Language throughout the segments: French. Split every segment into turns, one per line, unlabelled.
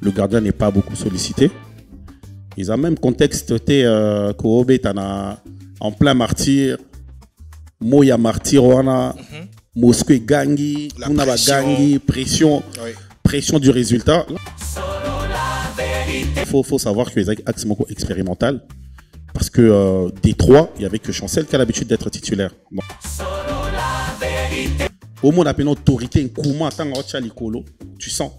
Le gardien n'est pas beaucoup sollicité. Ils ont même contexte Kobe en plein martyr. Moya martyr wana Moscou gangi, Munaba gangi, pression du résultat. Il faut savoir que les axes expérimental parce que des trois, il y avait que Chancel qui a l'habitude d'être titulaire. Bon. Au moins, on appelle autorité, tu sens.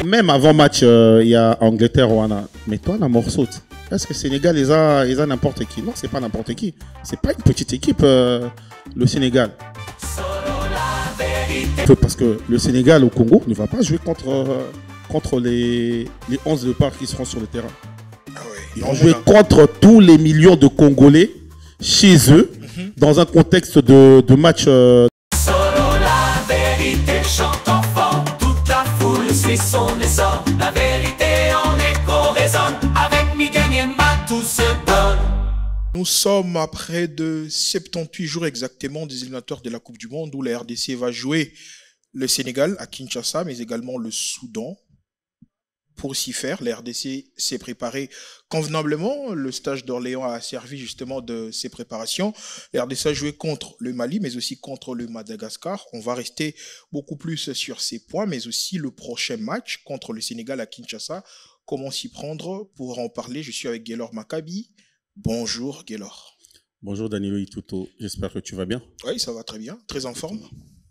Même avant match, il y a Angleterre, Rwanda. Mais toi, la morceau, est-ce que le Sénégal, ils ont n'importe qui? Non, c'est pas n'importe qui. C'est pas une petite équipe, le Sénégal. Parce que le Sénégal au Congo ne va pas jouer contre les 11 de part qui seront sur le terrain. Ah ouais, ils vont jouer contre tous les millions de Congolais chez eux dans un contexte de match.
La vérité en écho résonne. Avec Miguel Niemba, tout se donne.
Nous sommes à près de 78 jours exactement des éliminatoires de la Coupe du Monde où la RDC va jouer le Sénégal à Kinshasa, mais également le Soudan. Pour s'y faire, la RDC s'est préparée convenablement. Le stage d'Orléans a servi justement de ses préparations. La RDC a joué contre le Mali, mais aussi contre le Madagascar. On va rester beaucoup plus sur ces points, mais aussi le prochain match contre le Sénégal à Kinshasa. Comment s'y prendre? Pour en parler, je suis avec Gaylor Maccabi. Bonjour Gaylor.
Bonjour Danilo Ituto, j'espère que tu vas bien.
Oui, ça va très bien, très en forme.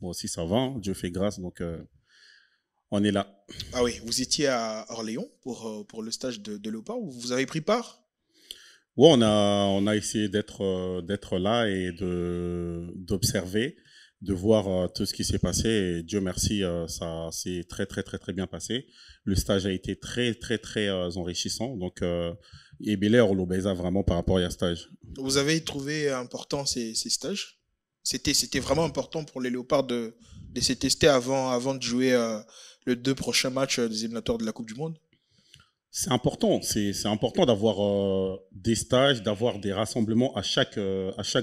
Moi aussi ça va, Dieu fait grâce, donc on est là.
Ah oui, vous étiez à Orléans pour le stage de Léopard, vous avez pris part?
Oui, on a essayé d'être là et d'observer, de voir tout ce qui s'est passé. Et Dieu merci, ça s'est très bien passé. Le stage a été très enrichissant. Donc, et Bélé Orlobeza vraiment par rapport à ce stage.
Vous avez trouvé important ces stages? C'était vraiment important pour les Léopards de se tester avant de jouer les 2 prochains matchs des éliminatoires de la Coupe du Monde?
C'est important. C'est important d'avoir des stages, d'avoir des rassemblements à chaque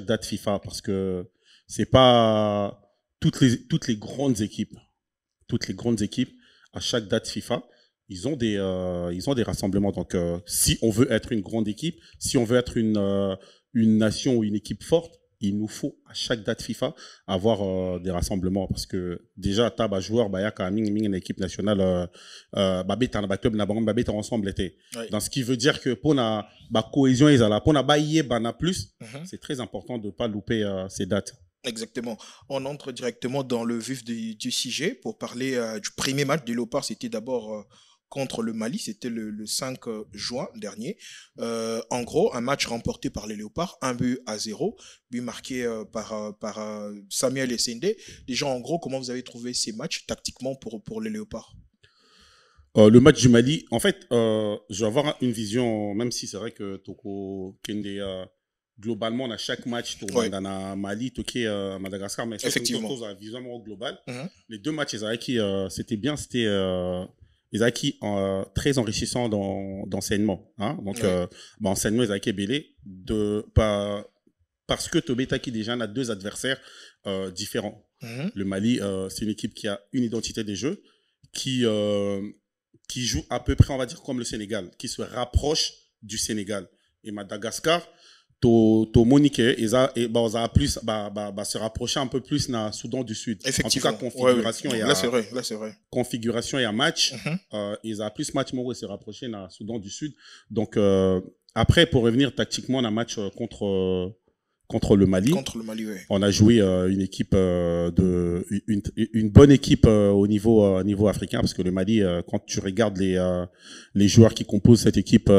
date FIFA parce que c'est pas toutes les grandes équipes à chaque date FIFA. Ils ont des rassemblements. Donc, si on veut être une grande équipe, si on veut être une nation ou une équipe forte, il nous faut à chaque date FIFA avoir des rassemblements parce que déjà taba joueur il y a quand même une équipe nationale ensemble était. Dans ce qui veut dire que pour la cohésion ils là pour la plus, c'est très important de pas louper ces dates.
Exactement. On entre directement dans le vif du sujet pour parler du premier match des Léopards. C'était d'abord contre le Mali, c'était le 5 juin dernier. En gros, un match remporté par les Léopards, 1-0, but marqué par Samuel Essende. Déjà, en gros, comment vous avez trouvé ces matchs tactiquement pour les Léopards?
Le match du Mali, en fait, je vais avoir une vision, même si c'est vrai que Toko Kende, globalement, à chaque match, dans Mali, Toké, Madagascar, mais c'est une vision globale. Les 2 matchs, c'était bien, c'était... ils ont acquis très enrichissant d'enseignement. Hein? Donc, enseignement, ils ont acquis Bélé parce que Tobé Taki déjà a 2 adversaires différents. Le Mali, c'est une équipe qui a une identité des jeux, qui joue à peu près, on va dire, comme le Sénégal, qui se rapproche du Sénégal. Et Madagascar, Monique, ils ont plus se rapprocher un peu plus dans le Soudan du Sud.
Effectivement.
En tout cas, configuration.
Ouais. Là, c'est vrai.
Configuration et un match. Ils ont plus match et se rapprocher dans le Soudan du Sud. Donc, après, pour revenir tactiquement, dans un match contre le Mali.
Contre le Mali, oui.
On a joué une équipe une bonne équipe au niveau africain parce que le Mali, quand tu regardes les joueurs qui composent cette équipe,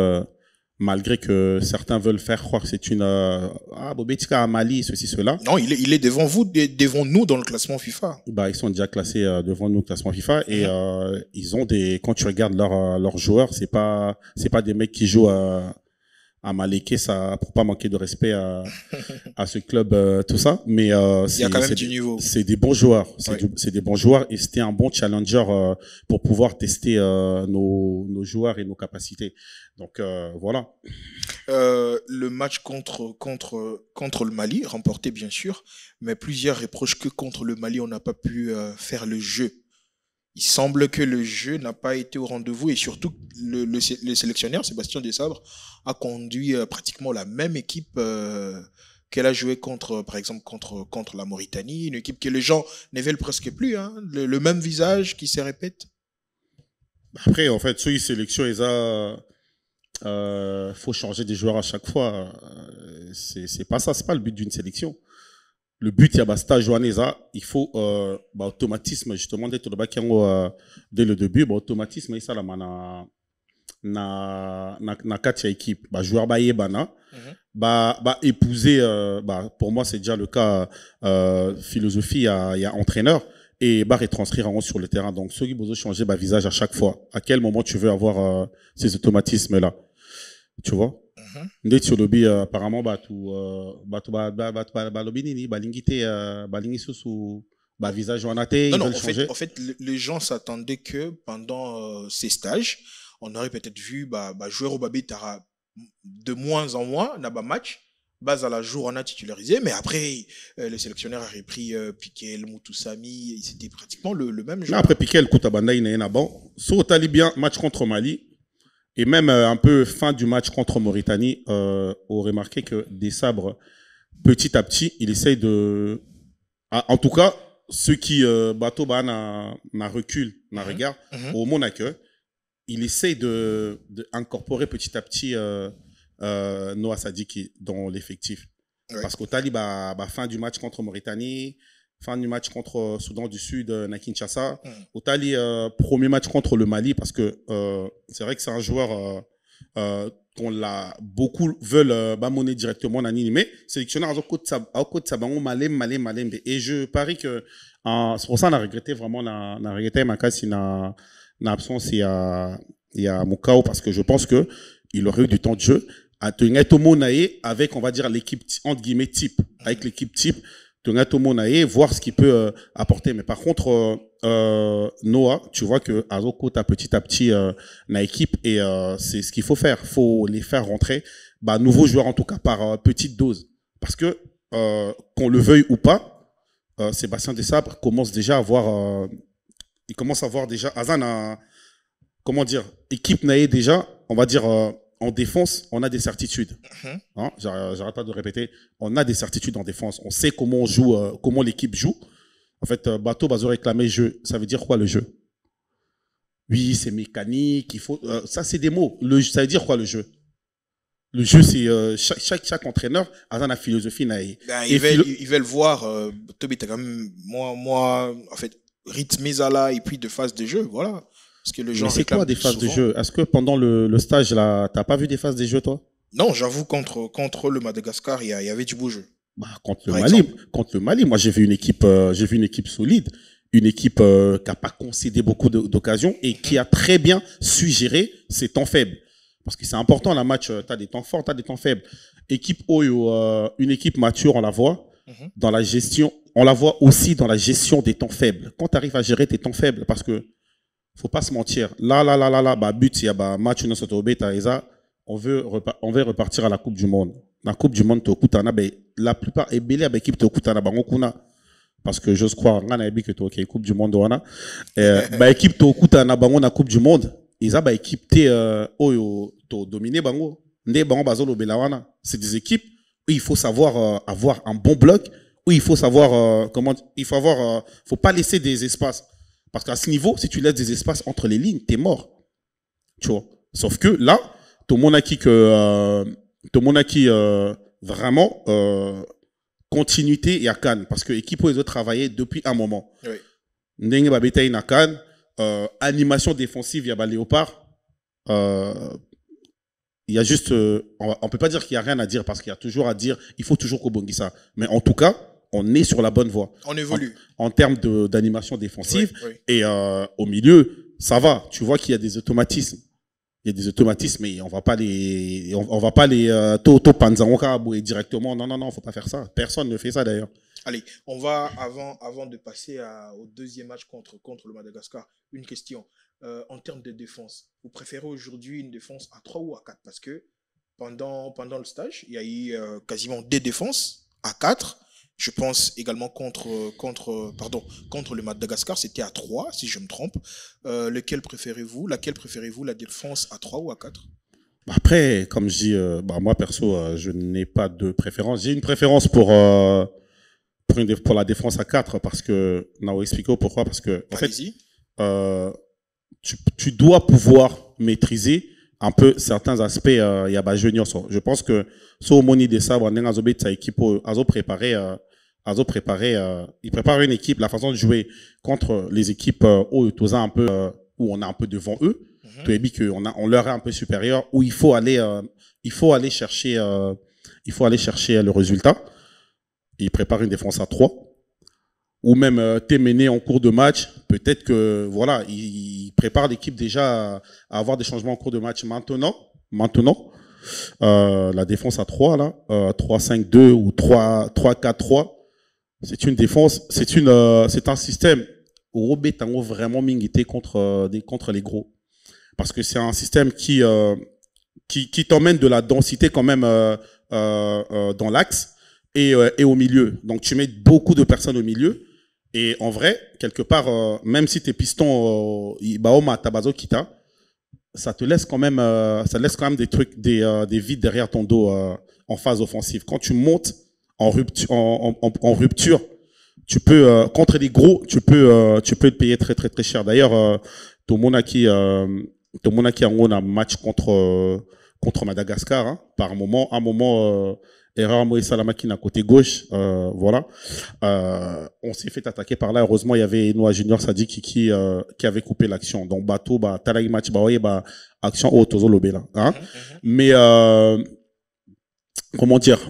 malgré que certains veulent faire croire que c'est une Bobetika à Mali, ceci, cela.
Non, il est devant vous, devant nous dans le classement FIFA.
Ils sont déjà classés devant nous au classement FIFA et ils ont quand tu regardes leurs joueurs, c'est pas des mecs qui jouent à Maleke, ça pour pas manquer de respect à ce club, tout ça, mais
il y a quand même du niveau.
C'est des bons joueurs, c'est des bons joueurs et c'était un bon challenger pour pouvoir tester nos joueurs et nos capacités. Donc voilà.
Le match contre le Mali remporté bien sûr, mais plusieurs reprochent que contre le Mali on n'a pas pu faire le jeu. Il semble que le jeu n'a pas été au rendez-vous et surtout le sélectionneur Sébastien Desabre a conduit pratiquement la même équipe qu'elle a joué contre, par exemple, contre la Mauritanie, une équipe que les gens ne veulent presque plus, hein, le même visage qui se répète.
Après, en fait, sur les sélections, faut changer des joueurs à chaque fois. C'est pas ça, c'est pas le but d'une sélection. Le but, il y a basta Joanesa, il faut automatisme justement d'être le bac dès le début, automatisme et ça la na quatre équipe, joueur baye bana, épouser pour moi c'est déjà le cas philosophie il y a entraîneur et retranscrire en sur le terrain. Donc ceux qui besoin changer visage à chaque fois. À quel moment tu veux avoir ces automatismes là, tu vois? Ndé sur lobby apparemment lobby nini balingi sous visage en athée,
non, en fait les gens s'attendaient que pendant ces stages on aurait peut-être vu jouer au Babé Tara de moins en moins dans match base à la jour on a titularisé, mais après le sélectionneur a repris Piqué, Moutoussami, c'était pratiquement le même joueur.
Après Piqué, le Koutabanda il est bon. Sur Talibien match contre Mali. Et même un peu fin du match contre Mauritanie, on remarqué que Desabre, petit à petit, il essaye de... En tout cas, ceux qui bateau n'a recul, n'a regard, au Monaco, il essaye de incorporer petit à petit Noah Sadiki dans l'effectif. Oui. Parce qu'au Tali, fin du match contre Mauritanie, fin du match contre Soudan du Sud, na Kinshasa. Au Tali, premier match contre le Mali, parce que c'est vrai que c'est un joueur qu'on l'a beaucoup veulent monnaie directement en animé. Sélectionneur à côté de ça, malem. Et je parie que c'est pour ça qu'on a regretté vraiment, on a regretté ma casse, na absence il y a Mukao, parce que je pense que il aurait eu du temps de jeu à tenir Tomo Nae avec, on va dire, l'équipe entre guillemets type, avec l'équipe type. Voir ce qu'il peut apporter. Mais par contre, Noah, tu vois que Azoko t'as petit à petit na équipe et c'est ce qu'il faut faire. Faut les faire rentrer, nouveaux joueurs en tout cas par petite dose. Parce que qu'on le veuille ou pas, Sébastien Desabre commence déjà à voir, il commence à voir déjà Azan comment dire, équipe nae déjà, on va dire. En défense, on a des certitudes. Hein, j'arrête pas de répéter. On a des certitudes en défense. On sait comment on joue, comment l'équipe joue. En fait, Bateau va réclamer jeu. Ça veut dire quoi le jeu? Oui, c'est mécanique. Il faut. Ça, c'est des mots. Ça veut dire quoi le jeu? Le jeu, c'est chaque entraîneur a la philosophie.
Ils veulent voir. Toby, t'as quand même moi, en fait, rythme Zala et puis de phase de jeu, voilà. Parce que le
mais c'est quoi des phases de jeu? Est-ce que pendant le stage là, t'as pas vu des phases de jeu toi?
Non, j'avoue contre le Madagascar, il y avait du beau jeu.
Contre le Mali, moi j'ai vu une équipe solide, une équipe qui a pas concédé beaucoup d'occasions et qui a très bien su gérer ses temps faibles. Parce que c'est important la match, t'as des temps forts, t'as des temps faibles. Une équipe mature, on la voit dans la gestion, on la voit aussi dans la gestion des temps faibles. Quand tu arrives à gérer tes temps faibles, parce que faut pas se mentir. Là, but, il y a match on veut repartir à la Coupe du Monde. La Coupe du Monde, la plupart est belé avec l'équipe parce que j'ose croire, que tu Coupe du Monde, équipe la Coupe du Monde, ils ont équipe dominé c'est des équipes où il faut savoir avoir un bon bloc, où il faut savoir faut pas laisser des espaces. Parce qu'à ce niveau, si tu laisses des espaces entre les lignes, t'es mort. Tu vois. Sauf que là, tout le monde a qui vraiment continuité et à Cannes. Parce que l'équipe où ils ont travaillé depuis un moment. Oui. Ndenge Babetaï na Cannes, animation défensive, il y a Léopard. Il y a juste, on peut pas dire qu'il y a rien à dire parce qu'il y a toujours à dire, il faut toujours Kobongisa. Mais en tout cas, on est sur la bonne voie.
On évolue.
En termes d'animation défensive. Oui. Et au milieu, ça va. Tu vois qu'il y a des automatismes. Il y a des automatismes, mais on va pas les Toto Panzangoka directement. Non, faut pas faire ça. Personne ne fait ça d'ailleurs.
Allez, on va, avant de passer au deuxième match contre le Madagascar, une question. En termes de défense, vous préférez aujourd'hui une défense à 3 ou à 4? Parce que pendant le stage, il y a eu quasiment des défenses à 4. Je pense également contre le Madagascar, c'était à 3, si je me trompe. Laquelle préférez-vous, la défense à 3 ou à 4?
Après, comme je dis, moi perso, je n'ai pas de préférence. J'ai une préférence pour la défense à 4 parce que, Nao expliqué pourquoi, parce que, en fait, tu dois pouvoir maîtriser un peu certains aspects, il y a junior. Je pense que, so moni de ça, on a sa équipe, il prépare une équipe, la façon de jouer contre les équipes, où on est un peu devant eux. Tu as dit qu'on leur est un peu supérieur, où il faut aller chercher le résultat. Il prépare une défense à 3. Ou même t'es mené en cours de match, peut-être que voilà, il prépare l'équipe déjà à avoir des changements en cours de match. Maintenant, la défense à 3 là, 3-5-2 ou 3-4-3, c'est une défense, c'est un système où Robé Tango vraiment mingité contre les gros. Parce que c'est un système qui t'emmène de la densité quand même dans l'axe et au milieu. Donc tu mets beaucoup de personnes au milieu. Et en vrai, quelque part, même si tes pistons, Ibaoma, Tabazo, Kita, ça laisse quand même des trucs, des vides derrière ton dos en phase offensive. Quand tu montes en rupture, tu peux contre les gros, tu peux te payer très très très cher. D'ailleurs, Tomonaki en a un match contre Madagascar, hein, par un moment. Erreur Moïse Salamaki à côté gauche, voilà. On s'est fait attaquer par là. Heureusement, il y avait Noah Junior Sadik qui avait coupé l'action. Donc bateau, talai match, action au Tozo Lobé là. Hein. Mais comment dire,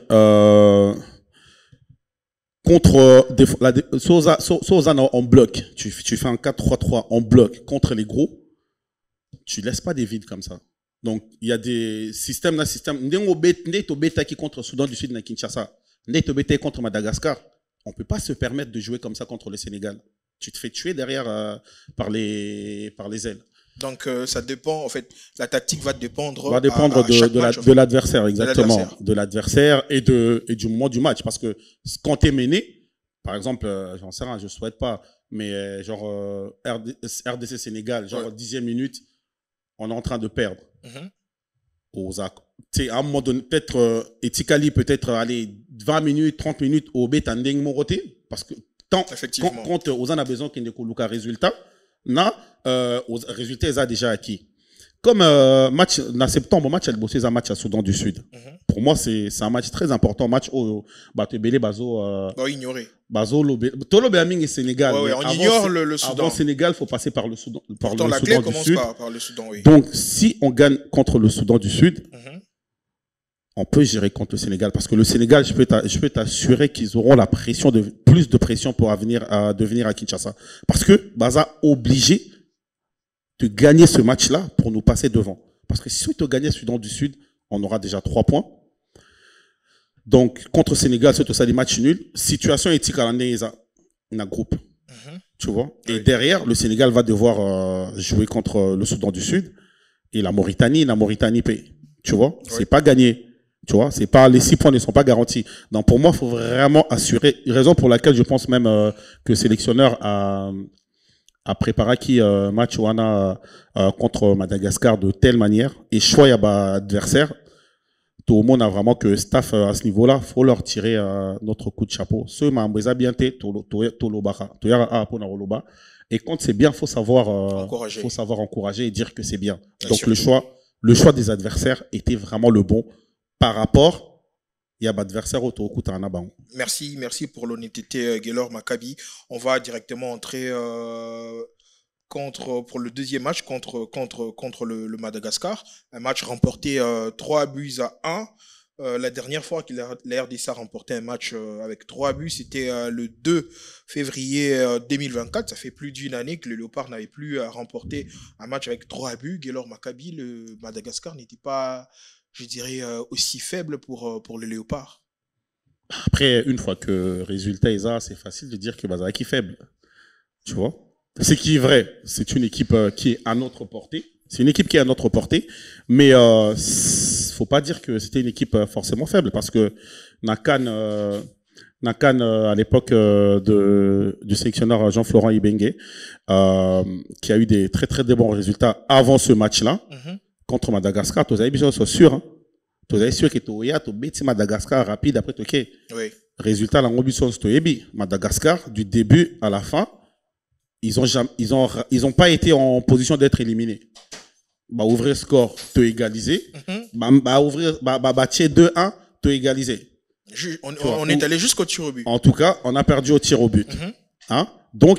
contre Sosa en bloc, tu fais un 4-3-3 en bloc contre les gros, tu laisses pas des vides comme ça. Donc, il y a des systèmes, Neto Beta qui contre Soudan du Sud na Kinshasa, Neto Beta contre Madagascar. On peut pas se permettre de jouer comme ça contre le Sénégal. Tu te fais tuer derrière par les ailes.
Donc, ça dépend, en fait, la tactique va dépendre
de l'adversaire, exactement. De l'adversaire et du moment du match. Parce que quand tu es mené, par exemple, j'en sais rien, je souhaite pas, mais RDC Sénégal, genre 10e minute, on est en train de perdre. À un moment donné, peut-être Etikali, aller 20 minutes, 30 minutes au Betandeng Moroté, parce que quand Ozan a besoin qu'il y ait un résultat, résultat, ils ont déjà acquis. Comme match, en septembre, match, elle bossait un match à Soudan du Sud. Pour moi, c'est un match très important, match où Batebele Bazo.
Ignoré.
Bazo Tolo Béaming et Sénégal.
Ouais, on ignore le Soudan.
Avant Sénégal, il faut passer par le Soudan.
Pourtant, la clé commence par le Soudan, oui.
Donc, si on gagne contre le Soudan du Sud, on peut gérer contre le Sénégal. Parce que le Sénégal, je peux t'assurer qu'ils auront plus de pression pour devenir à Kinshasa. Parce que Baza obligé de gagner ce match-là pour nous passer devant. Parce que si tu gagnes Soudan du Sud, on aura déjà 3 points. Donc, contre Sénégal, c'est tout ça des matchs nuls. Situation éthique à l'année, il y a groupe. Tu vois? Et derrière, le Sénégal va devoir jouer contre le Soudan du Sud. Et la Mauritanie paye. Tu vois? C'est pas gagné. Tu vois? C'est pas, les 6 points ne sont pas garantis. Donc, pour moi, il faut vraiment assurer, raison pour laquelle je pense même que le sélectionneur a préparé match contre Madagascar de telle manière et choix adversaire. Tout le monde a vraiment que staff à ce niveau-là, faut leur tirer notre coup de chapeau. Ceux qui bien et quand c'est bien, faut savoir encourager et dire que c'est bien. Donc le choix des adversaires était vraiment le bon par rapport il y a adversaire autour au
Merci pour l'honnêteté, Gaylor Maccabi. On va directement entrer pour le deuxième match contre le Madagascar. Un match remporté 3-1. La dernière fois que la RDC a remporté un match avec 3 buts, c'était le 2 février 2024. Ça fait plus d'une année que le Léopard n'avait plus remporté un match avec 3 buts. Gaylor Maccabi, le Madagascar n'était pas, je dirais, aussi faible pour le Léopard.
Après, une fois que résultat est là, c'est facile de dire que Bazaraki est faible. Tu vois? C'est qui est vrai. C'est une équipe qui est à notre portée. C'est une équipe qui est à notre portée. Mais faut pas dire que c'était une équipe forcément faible parce que Nakan Nakan à l'époque du sélectionneur Jean-Florent Ibenge, qui a eu des très très bons résultats avant ce match-là contre Madagascar. Tu avais sûr, hein? Tu avais sûr que tu as bêti Madagascar rapide après ok.
Oui.
Résultat la ambition c'est Madagascar du début à la fin, ils ont pas été en position d'être éliminés. Bah ouvrir score, te égaliser. Bah ouvrir bah tirer 2-1, te égaliser.
On est allé jusqu'au tir au but.
En tout cas, on a perdu au tir au but. Hein? Donc,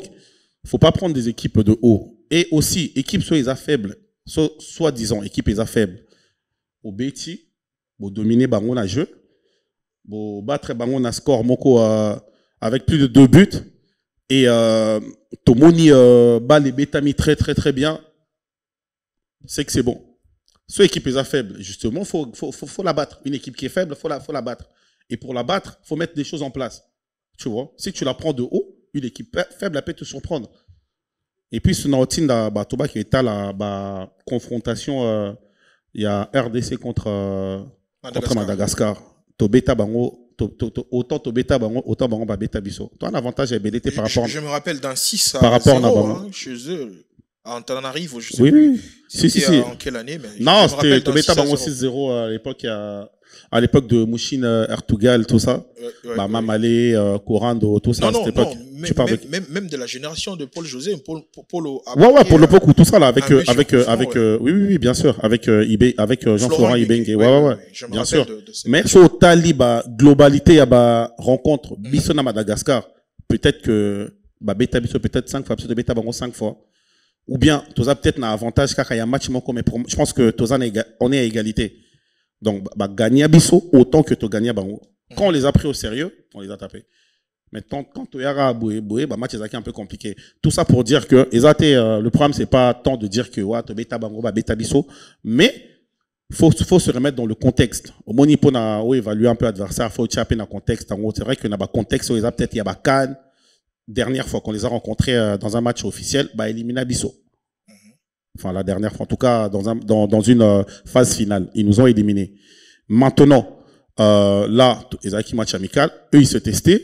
faut pas prendre des équipes de haut. Et aussi, équipe soit ils faibles, soi-disant équipe ils faibles. Au Béti, au dominer bangon à jeu, au battre bangon à score moko avec plus de 2 buts et Tomoni bat les Bétami très très très bien. C'est que c'est bon. Soit équipe est faible, justement, faut la battre. Une équipe qui est faible, faut la battre. Et pour la battre, faut mettre des choses en place. Tu vois, si tu la prends de haut, une équipe faible, elle peut te surprendre. Et puis, sur notre Toba qui est à la confrontation, il y a RDC contre Madagascar. Tobeta Bango, autant Tobeta Bango, autant Bango Beta Bisso. Toi, un avantage est BDT par rapport.
Je me rappelle d'un 6
par rapport
0 hein, chez eux. En arrive, je sais
oui,
plus.
Oui. Si.
En quelle année mais
non, c'était Tobeta Bango 6-0 à l'époque. À l'époque de Mouchine, Ertugal, tout ça. Mamalé, Corando, tout ça.
Non,
tu parles
même de la génération de Paul José, Paul
ouais, pour le Poku, tout ça là, oui, bien sûr, avec Jean-Florent Ibenge, ouais, bien sûr. Mais sur Taliba, globalité, rencontre, Bissona Madagascar, peut-être que, Beta Bisso, peut-être 5 fois, peut-être Beta Bango 5 fois. Ou bien, Toza peut-être un avantage, car il y a un match, mais je pense que Toza, on est à égalité. Donc, gagner à Bisso autant que tu gagnes à Bango. Quand on les a pris au sérieux, on les a tapés. Maintenant, quand tu es à Boué, match est un peu compliqué. Tout ça pour dire que le problème, c'est pas tant de dire que tu bêta Bango, bêta Bisso, mais faut se remettre dans le contexte. Au Monipo, on a évalué un peu l'adversaire, faut taper dans le contexte. C'est vrai qu'il y a un contexte, peut-être il y a Cannes. Dernière fois qu'on les a rencontrés dans un match officiel, éliminer Bisso. Enfin, la dernière fois, en tout cas, dans une phase finale. Ils nous ont éliminés. Maintenant, là, ils avaient un match amical. Eux, ils se testaient.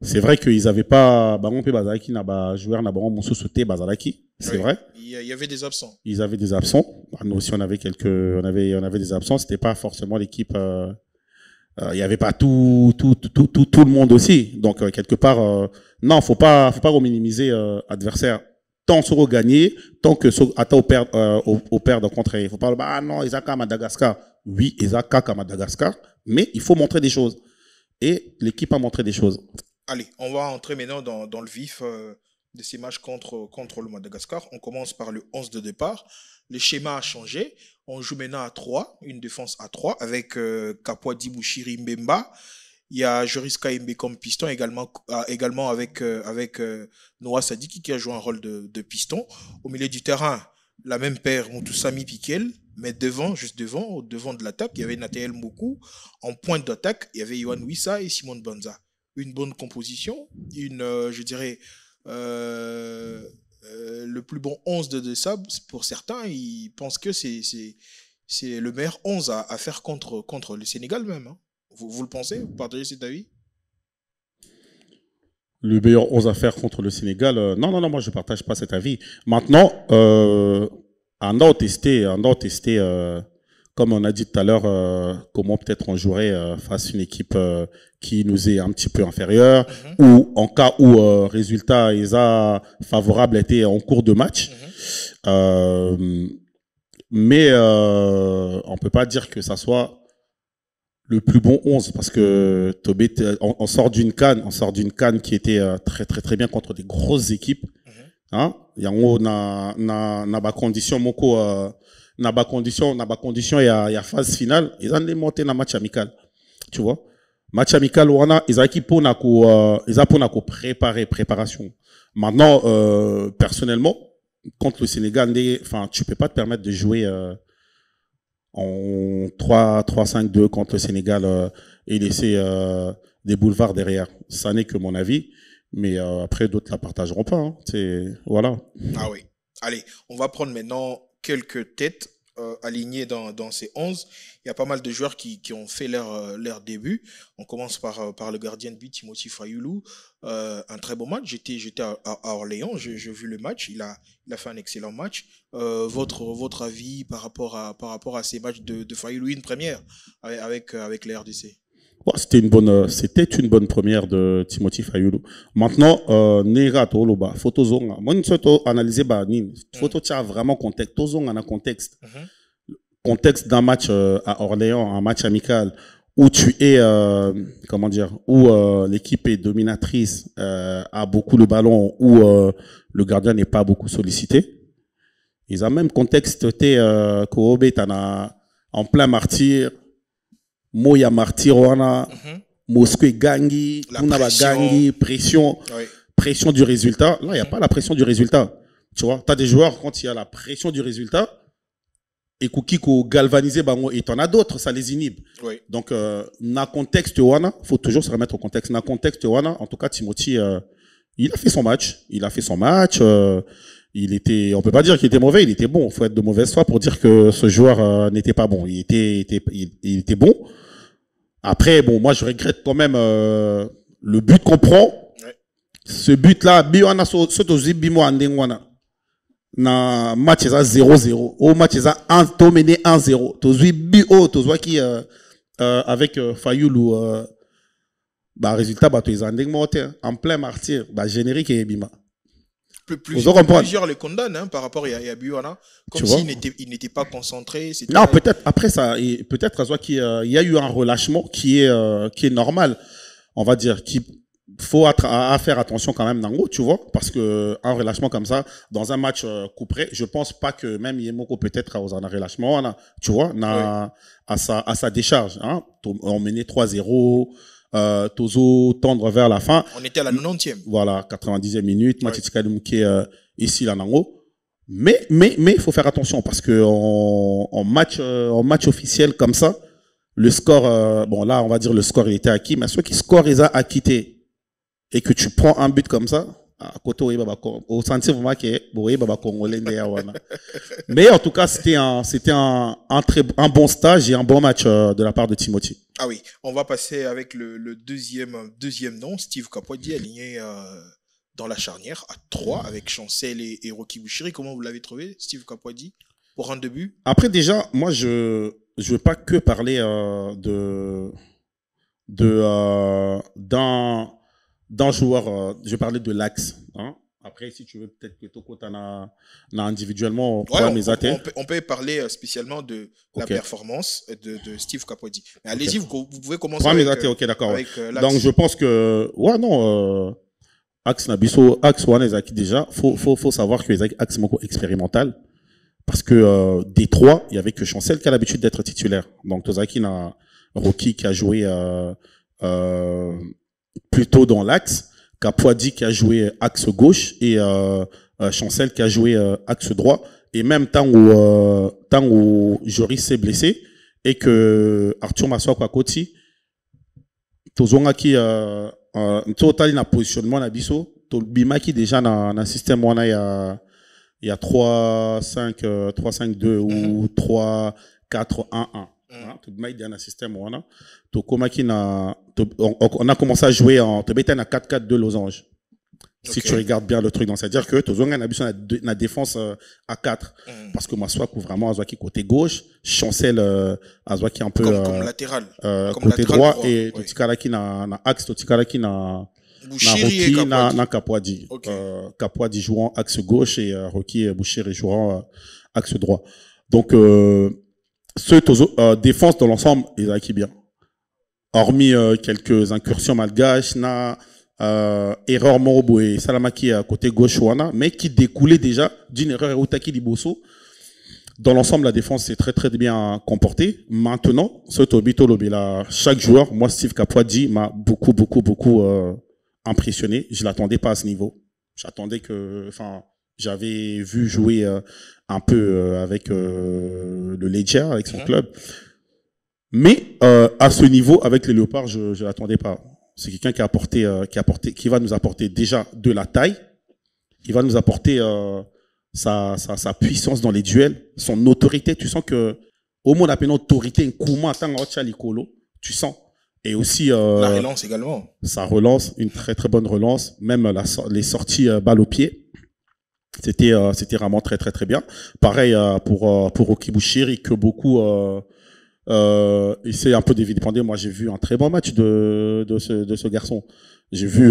C'est vrai qu'ils n'avaient pas, on peut Bazalaki, joueur, Monsou sauté, Bazalaki. C'est vrai.
Il y avait des absents.
Ils avaient des absents. Nous aussi, on avait des absents. C'était pas forcément l'équipe, il y avait pas tout le monde aussi. Donc, quelque part, non, faut pas minimiser, adversaire. Tant sur gagner, tant que sur au perdre contre. Il faut pas non, ils ont qu'à Madagascar. Oui, ils ont qu'à Madagascar, mais il faut montrer des choses. Et l'équipe a montré des choses.
Allez, on va entrer maintenant dans le vif de ces matchs contre le Madagascar. On commence par le 11 de départ. Le schéma a changé. On joue maintenant à 3, une défense à 3 avec Kapwadi Bouchiri Mbemba. Il y a Joris Kaimbe comme piston, également avec Noah Sadiki qui a joué un rôle de piston. Au milieu du terrain, la même paire, Moutoussami Piquel, mais juste devant de l'attaque, il y avait Nathael Moukou. En pointe d'attaque, il y avait Yohan Wissa et Simon Banza. Une bonne composition, je dirais, le plus bon 11 de ça. Pour certains, ils pensent que c'est le meilleur 11 à faire contre le Sénégal même, hein. Vous le pensez? Vous partagez cet avis?
Le meilleur 11 à faire contre le Sénégal, non, moi je ne partage pas cet avis. Maintenant, on a testé, comme on a dit tout à l'heure, comment peut-être on jouerait face à une équipe qui nous est un petit peu inférieure, ou en cas où résultat favorable était en cours de match. Mais on peut pas dire que ça soit le plus bon 11 parce que Tobé, on sort d'une CAN qui était très très très bien contre des grosses équipes. Hein? Yango na ba condition moko na ba condition il y a phase finale, ils ont monté na match amical. Tu vois? Match amical wana ils ont pour préparation. Maintenant personnellement contre le Sénégal, enfin tu peux pas te permettre de jouer en 3-5-2 contre le Sénégal et laisser des boulevards derrière. Ça n'est que mon avis, mais après d'autres la partageront pas. Hein. Voilà.
Ah oui. Allez, on va prendre maintenant quelques têtes alignés dans ces 11. Il y a pas mal de joueurs qui ont fait leur début. On commence par le gardien de but, Timothy Fayoulou. Un très beau match. J'étais à Orléans, j'ai vu le match. Il a fait un excellent match. Votre avis par rapport à ces matchs de Fayoulou, une première avec les RDC?
Ouais, c'était une bonne première de Timothy Fayoulou. Maintenant, nega to loba, photo zonga. Moi, une photo analysée ba nin. Photo tient vraiment contexte. To zonga na contexte. Contexte d'un match à Orléans, un match amical où tu es, comment dire, où l'équipe est dominatrice, a beaucoup le ballon, où le gardien n'est pas beaucoup sollicité. Ils ont même contexte Kobe tana en plein martyr. Moya martyr wana, Moscou gangi, Punaba gangi, pression,
Oui.
pression du résultat. Là, il n'y a pas la pression du résultat. Tu vois, tu as des joueurs, quand il y a la pression du résultat, et Koukiko galvanisé, et t'en as d'autres, ça les inhibe.
Oui.
Donc, na contexte wana, faut toujours se remettre au contexte. Na contexte wana, en tout cas, Timothy, il a fait son match. On peut pas dire qu'il était mauvais, il était bon. Faut être de mauvaise foi pour dire que ce joueur n'était pas bon. Il était bon. Après, bon, moi, je regrette quand même le but qu'on prend.
Ouais.
Ce but-là, biwana sotozi bimo andengwana. Na match eza 0-0. Au match eza 1 to mené 1-0. Tozui bio tozwa qui avec Fayoulou bah résultat bah to ezandengmo en plein martyr, bah générique et bima.
Plusieurs les condamnent par rapport à Yabuana, comme s'il n'était pas concentré.
Non, peut-être après ça, peut-être qu'il y a eu un relâchement qui est normal, on va dire, qu'il faut à faire attention quand même dans haut, tu vois, parce que un relâchement comme ça dans un match couperé, je pense pas que même Yemoko peut-être aux un relâchement, tu vois, à sa décharge, hein, on menait 3-0. Tozo tendre vers la fin.
On était à la 90e.
Voilà, 90e minute. Match qui est ici là nango. Mais il faut faire attention parce que en match officiel comme ça, le score, bon là on va dire le score il était acquis, mais ceux qui scorent ils a acquitté et que tu prends un but comme ça, à côté au sentier vraiment congolais. Mais en tout cas c'était un bon stage et un bon match de la part de Timothy.
Ah oui, on va passer avec le deuxième nom, Steve Kapwadi, aligné dans la charnière à 3 avec Chancel et Rocky Bouchiri. Comment vous l'avez trouvé, Steve Kapwadi, pour un début?
Après déjà, moi je veux pas que parler d'un joueur, je parlais de l'axe. Hein. Après, si tu veux, peut-être que Toko t'en a individuellement.
Ouais, on peut parler spécialement de la performance de Steve Kapwadi. Mais allez-y, vous pouvez commencer
ok, d'accord. Donc, je pense que, Axe Nabiso, Axe Wanezaki déjà, faut savoir que les Axe Moko expérimental. Parce que des trois, il y avait que Chancel qui a l'habitude d'être titulaire. Donc, Tozaki n'a Rocky qui a joué plutôt dans l'axe, Kapwadi qui a joué axe gauche et Chancel qui a joué axe droit. Et même tant où Joris s'est blessé et que Arthur Maswa Kwakoti, Tozonga qui total na positionnement na biso, Tolbima qui déjà na système wana il y a 3-5-2 ou 3-4-1-1. Tout le dans un système on a commencé à jouer en 4-4-2 losange. Si tu regardes bien le truc, c'est-à-dire que tu as la défense à 4 parce que Maswa couvre vraiment Azwaki côté gauche, Chancel Azwaki un peu
comme latéral,
côté droit et Totikala qui na axe, Totikala qui na Rocky na Kapwadi. Kapwadi jouant axe gauche et Rocky Bouchiri jouant axe droit. Donc défense dans l'ensemble est acquis bien. Hormis quelques incursions malgaches, erreur Morobo et Salamaki à côté gauche mais qui découlait déjà d'une erreur Outaki Liboso. Dans l'ensemble, la défense s'est très très bien comportée. Maintenant, chaque joueur, moi Steve Kapwadi m'a beaucoup impressionné. Je l'attendais pas à ce niveau. J'attendais j'avais vu jouer un peu avec le Ledger, avec son club. Mais à ce niveau, avec les Léopards, je l'attendais pas. C'est quelqu'un qui va nous apporter déjà de la taille. Il va nous apporter sa puissance dans les duels, son autorité. Tu sens que au moins on appelle autorité, un Kouma, tu sens. Et aussi
la relance également.
Sa relance, une très très bonne relance, même les sorties balle au pied. C'était vraiment très très très bien. Pareil pour Okibushiri que beaucoup essaient un peu d'éviter. Moi j'ai vu un très bon match de ce garçon. J'ai vu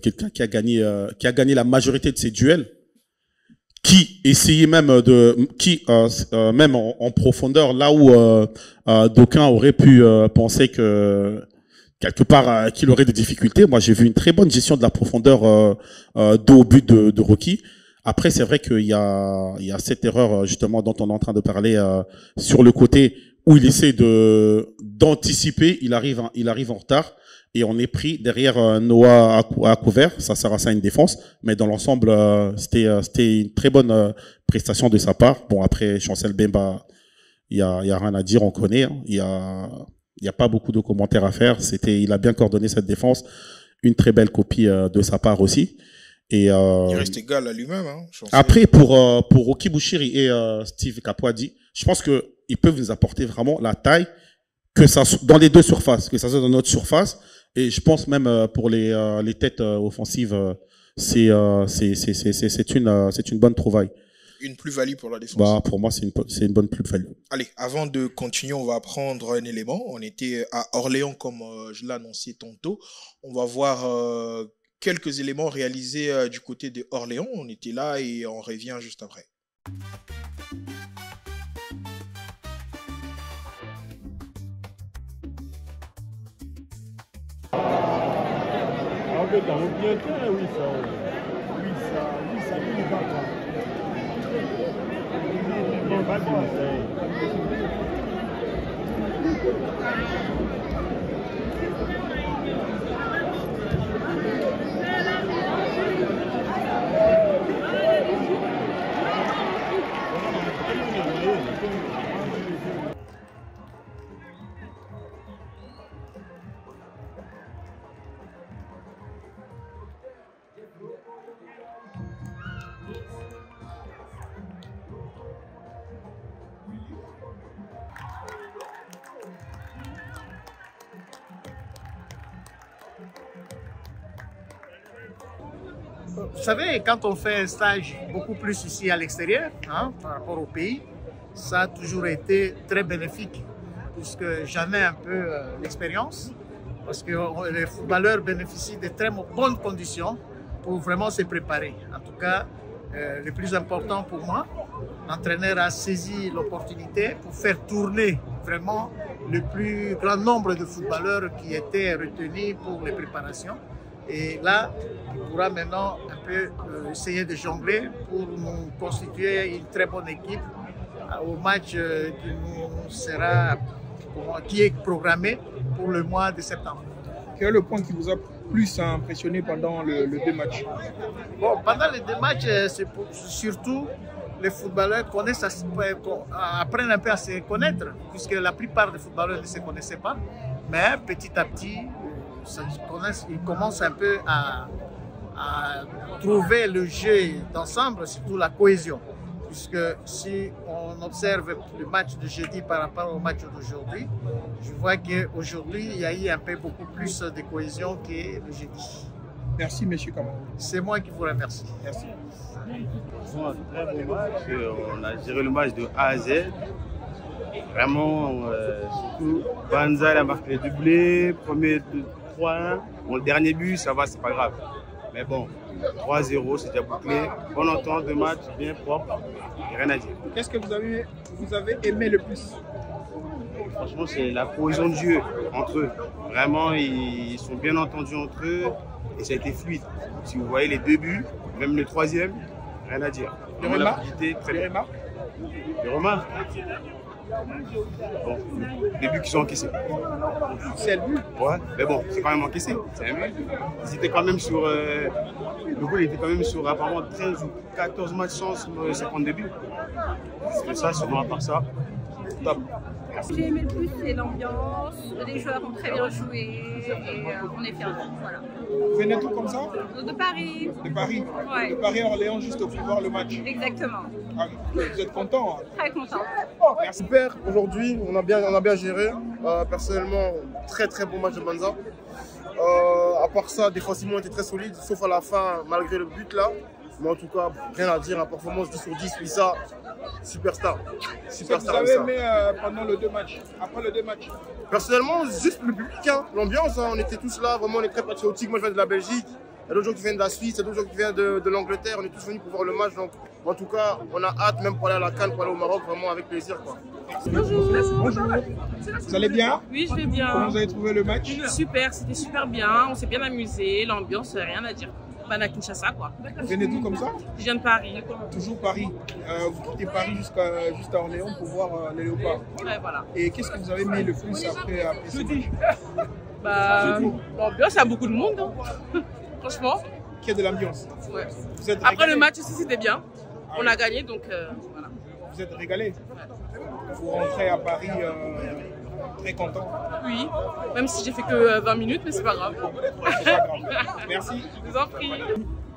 quelqu'un qui a gagné la majorité de ses duels, qui essayait même même en profondeur, là où d'aucuns auraient pu penser que quelque part qu'il aurait des difficultés. Moi j'ai vu une très bonne gestion de la profondeur dos au but de Rocky. Après, c'est vrai qu'il y a cette erreur justement dont on est en train de parler sur le côté où il essaie d'anticiper, il arrive en retard et on est pris derrière Noah à couvert. Ça sert à ça une défense, mais dans l'ensemble, c'était une très bonne prestation de sa part. Bon, après Chancel Bemba, il y a rien à dire, on connaît. Hein. Il y a pas beaucoup de commentaires à faire. Il a bien coordonné cette défense, une très belle copie de sa part aussi. Et
il reste égal à lui-même. Hein,
après, pour Okibushiri et Steve Kapwadi, je pense que ils peuvent nous apporter vraiment la taille que ça dans les deux surfaces, que ça soit dans notre surface. Et je pense même pour les têtes offensives, c'est une bonne trouvaille.
Une plus-value pour la défense.
Bah, pour moi, c'est une bonne plus-value.
Allez, avant de continuer, on va prendre un élément. On était à Orléans, comme je l'ai annoncé tantôt. On va voir quelques éléments réalisés du côté de Orléans. On était là et on revient juste après.
Vous savez, quand on fait un stage beaucoup plus ici à l'extérieur, hein, par rapport au pays, ça a toujours été très bénéfique, puisque j'en ai un peu l'expérience, parce que les footballeurs bénéficient de très bonnes conditions pour vraiment se préparer. En tout cas, le plus important pour moi, l'entraîneur a saisi l'opportunité pour faire tourner vraiment le plus grand nombre de footballeurs qui étaient retenus pour les préparations. Et là, il pourra maintenant un peu essayer de jongler pour nous constituer une très bonne équipe au match qui est programmé pour le mois de septembre.
Quel est le point qui vous a plus impressionné pendant les deux matchs?
Bon, pendant les deux matchs, c'est surtout les footballeurs apprennent un peu à se connaître, puisque la plupart des footballeurs ne se connaissaient pas. Mais petit à petit, ils commencent un peu à trouver le jeu d'ensemble, surtout la cohésion. Puisque si on observe le match de jeudi par rapport au match d'aujourd'hui, je vois qu'aujourd'hui, il y a eu un peu beaucoup plus de cohésion que le jeudi.
Merci, M. Kamara.
C'est moi qui vous remercie.
Merci.
Bon, très bon match. On a géré le match de A à Z. Vraiment, surtout, Banza a marqué le doublé, premier 3-1. Bon, le dernier but, ça va, c'est pas grave. Mais bon, 3-0, c'est déjà bouclé. Bonne entente de match, bien propre, rien à dire.
Qu'est-ce que vous avez aimé le plus?
Franchement, c'est la cohésion de jeu entre eux. Vraiment, ils sont bien entendus entre eux et ça a été fluide. Si vous voyez les deux buts, même le troisième, rien à dire.
Les remarques?
Les remarques? Bon, les buts qui sont encaissés.
C'est le but?
Ouais, mais bon, c'est quand même encaissé. C'est un but. Ils étaient quand même sur. Le goal était quand même sur apparemment 13 ou 14 matchs sans se prendre des buts. C'est ça, sinon à part ça, top.
Merci.
J'ai aimé le plus, c'est l'ambiance, les joueurs ont très bien joué et on est fiers. Voilà.
Vous venez tout comme ça?
De Paris.
De Paris?
Ouais.
De Paris à Orléans juste pour voir le match?
Exactement.
Ah, vous êtes content?
Très content.
Merci.
Super, aujourd'hui on a bien géré. Personnellement, très bon match de Banza. À part ça, défensivement on était très solide, sauf à la fin, malgré le but là. Mais en tout cas, rien à dire, performance 10 sur 10, Wissa, superstar.
Superstar. Vous avez aimé pendant les 2 matchs, après les 2 matchs?
Personnellement, juste le public, hein, l'ambiance, hein, on était tous là, vraiment on est très patriotiques. Moi je viens de la Belgique, il y a d'autres gens qui viennent de la Suisse, il y a d'autres gens qui viennent de l'Angleterre, on est tous venus pour voir le match. Donc en tout cas, on a hâte même pour aller à la CAN, pour aller au Maroc, vraiment avec plaisir, quoi.
Bonjour. Vous allez bien?
Oui, je vais bien.
Comment vous avez trouvé le match?
Super, c'était super bien, on s'est bien amusé, l'ambiance, rien à dire. À Kinshasa, quoi.
Vous venez d'où comme ça?
Je viens de Paris.
Toujours Paris. Vous quittez Paris juste à Orléans pour voir les léopards.
Ouais, voilà.
Et qu'est-ce que vous avez aimé le plus après ce match?
Bah, l'ambiance, il y a beaucoup de monde. Hein. Franchement.
Qu'il y a de l'ambiance.
Ouais.
Vous êtes
après le match aussi, c'était bien. On a gagné, donc voilà.
Vous êtes régalé? Vous rentrez à Paris très content?
Oui, même si j'ai fait que 20 minutes, mais c'est pas grave.
C'est pas grave. Merci.
Je vous en prie.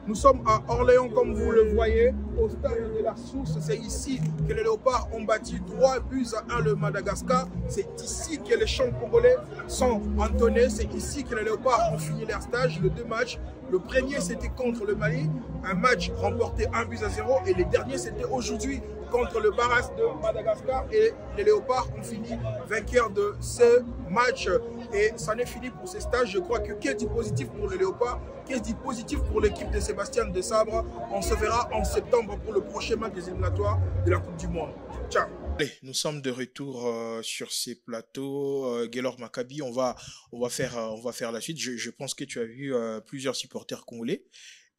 Nous sommes à Orléans, comme vous le voyez, au stade de la Source. C'est ici que les Léopards ont battu 3-1 le Madagascar. C'est ici que les chants congolais sont entonnés. C'est ici que les Léopards ont fini leur stage, le 2 matchs. Le premier, c'était contre le Mali, un match remporté 1-0. Et le dernier, c'était aujourd'hui contre le Barras de Madagascar. Et les Léopards ont fini vainqueurs de ce match. Et ça n'est fini pour ces stages. Je crois que qu'est-ce dit positif pour les Léopards, qu'est-ce dit positif pour l'équipe de Sébastien de Sabre. On se verra en septembre pour le prochain match des éliminatoires de la Coupe du Monde. Ciao. Allez, nous sommes de retour sur ces plateaux. Gaylor Maccabi, on va faire la suite. Je pense que tu as vu plusieurs supporters congolais